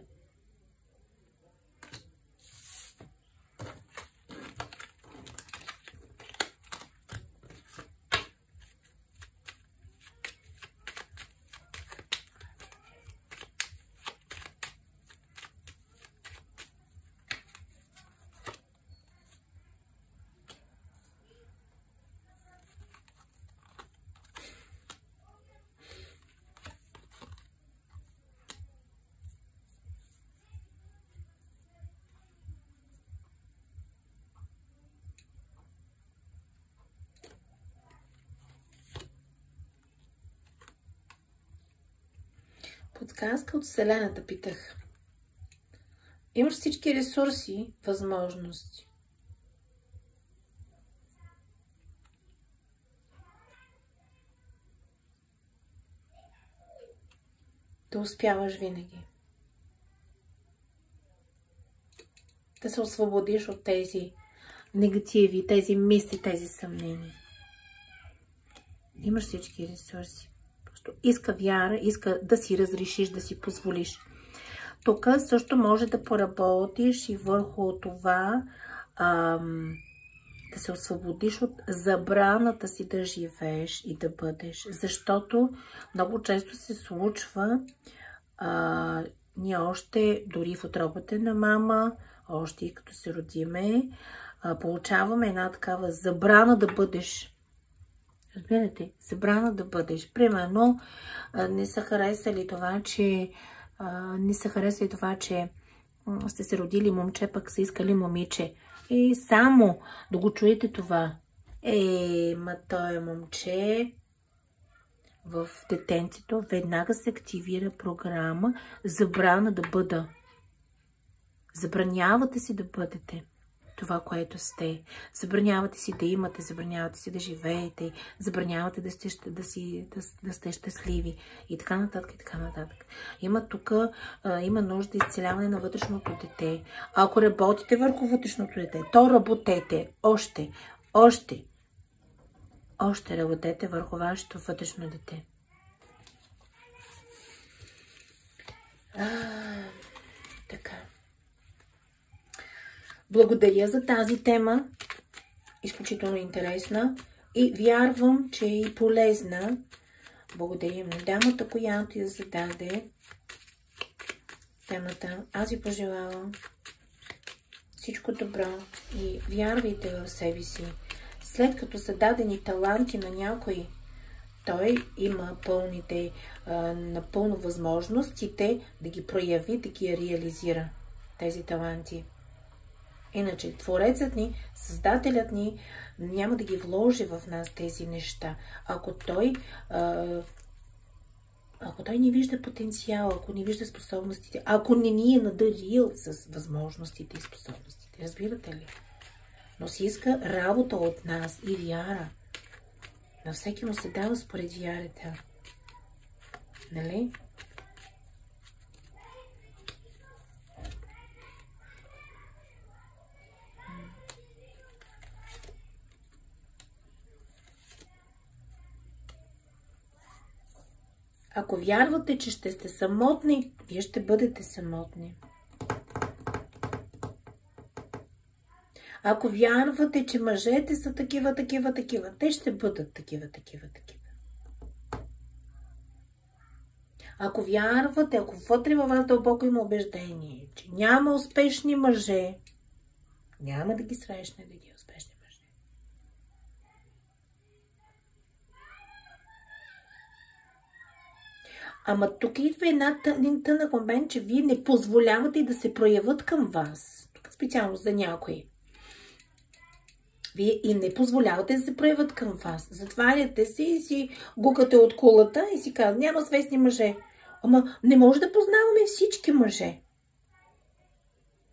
S1: Подсказка от Вселената питах. Имаш всички ресурси, възможности. Да успяваш винаги. Да се освободиш от тези негативи, тези мисли, тези съмнения. Имаш всички ресурси. Иска вяра, иска да си разрешиш, да си позволиш. Тук също може да поработиш и върху това да се освободиш от забраната си да живееш и да бъдеш. Защото много често се случва ние още дори в утробата на мама, още и като се родиме, получаваме една такава забрана да бъдеш. Разбирате? Забрана да бъдеш. Примерно, не са харесали това, че сте се родили момче, пък са искали момиче. И само да го чуете това. Ма той е момче. В детенцето веднага се активира програма забрана да бъда. Забранявате си да бъдете това, което сте. Забранявате си да имате, забранявате си да живеете, забранявате да сте щастливи и така нататък, и така нататък. Има нужда изцеляване на вътрешното дете. Ако работите върху вътрешното дете, то работете още работете върху вашето вътрешно дете. Така. Благодаря за тази тема. Изключително интересна. И вярвам, че е и полезна. Благодарим на дамата, която я зададе темата. Аз ви пожелавам всичко добро и вярвайте в себе си. След като са дадени таланти на някой, той има напълно възможностите да ги прояви, да ги реализира тези таланти. Иначе Творецът ни, Създателят ни няма да ги вложи в нас тези неща. Ако той не вижда потенциал, ако не вижда способностите, ако не ни е надарил с възможностите и способностите, разбирате ли? Но си иска работа от нас и вяра. На всеки му се дава според вярата. Нали? Ако вярвате, че ще сте самотни, вие ще бъдете самотни. Ако вярвате, че мъжете са такива, те ще бъдат такива. Ако вярвате, ако вътре във вас дълбоко има убеждение, че няма успешни мъже, няма да ги срещнете ги успешни мъже. Ама тук идва един тънък момент, че вие не позволявате и да се проявят към вас. Тук специално за някои. Вие и не позволявате да се проявят към вас. Затваряте се и си гукате от кулата и си казвате, няма свестни мъже. Ама не може да познаваме всички мъже.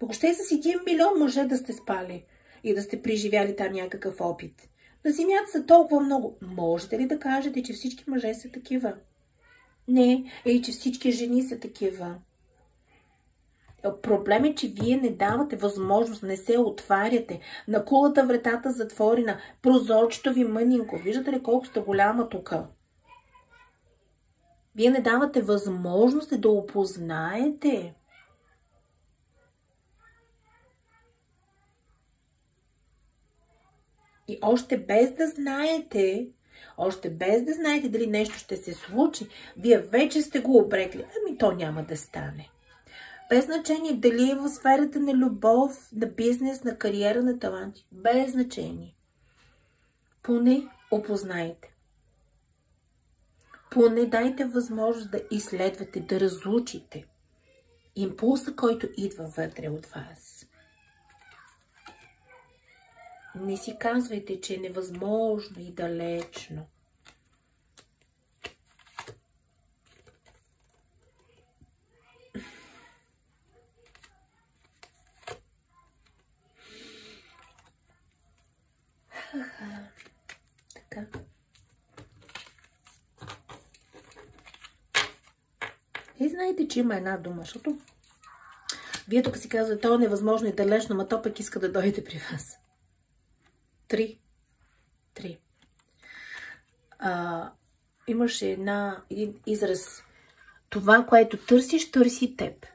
S1: Въобще с 1 милион мъже да сте спали и да сте преживяли там някакъв опит. На земята са толкова много. Можете ли да кажете, че всички мъже са такива? Не, или че всички жени са такива. Проблем е, че вие не давате възможност, не се отваряте. На кулата вратата затворена, прозорчето ви мънинко. Виждате ли колко сте голяма тук? Вие не давате възможност да опознаете. И още без да знаете дали нещо ще се случи, вие вече сте го обрекли. Ами то няма да стане. Без значение дали е в сферата на любов, на бизнес, на кариера, на таланти. Без значение. Поне опознайте. Поне дайте възможност да изследвате, да разучите импулса, който идва вътре от вас. Не си казвайте, че е невъзможно и далечно. Така. И знаете, че има една дума, защото вие тук си казвате, то е невъзможно и далечно, но то пък иска да дойде при вас. 3. Имаше един израз. Това, което търсиш, търси теб.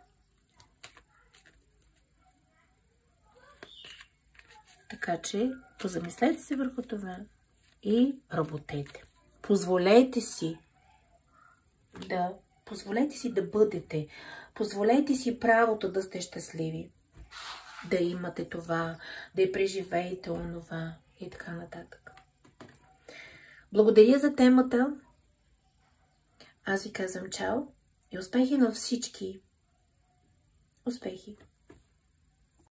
S1: Така че, позамислете се върху това и работете. Позволете си да бъдете. Позволете си правото да сте щастливи. Да имате това, да я преживеете онова и така нататък. Благодаря за темата. Аз ви казвам чао и успехи на всички. Успехи!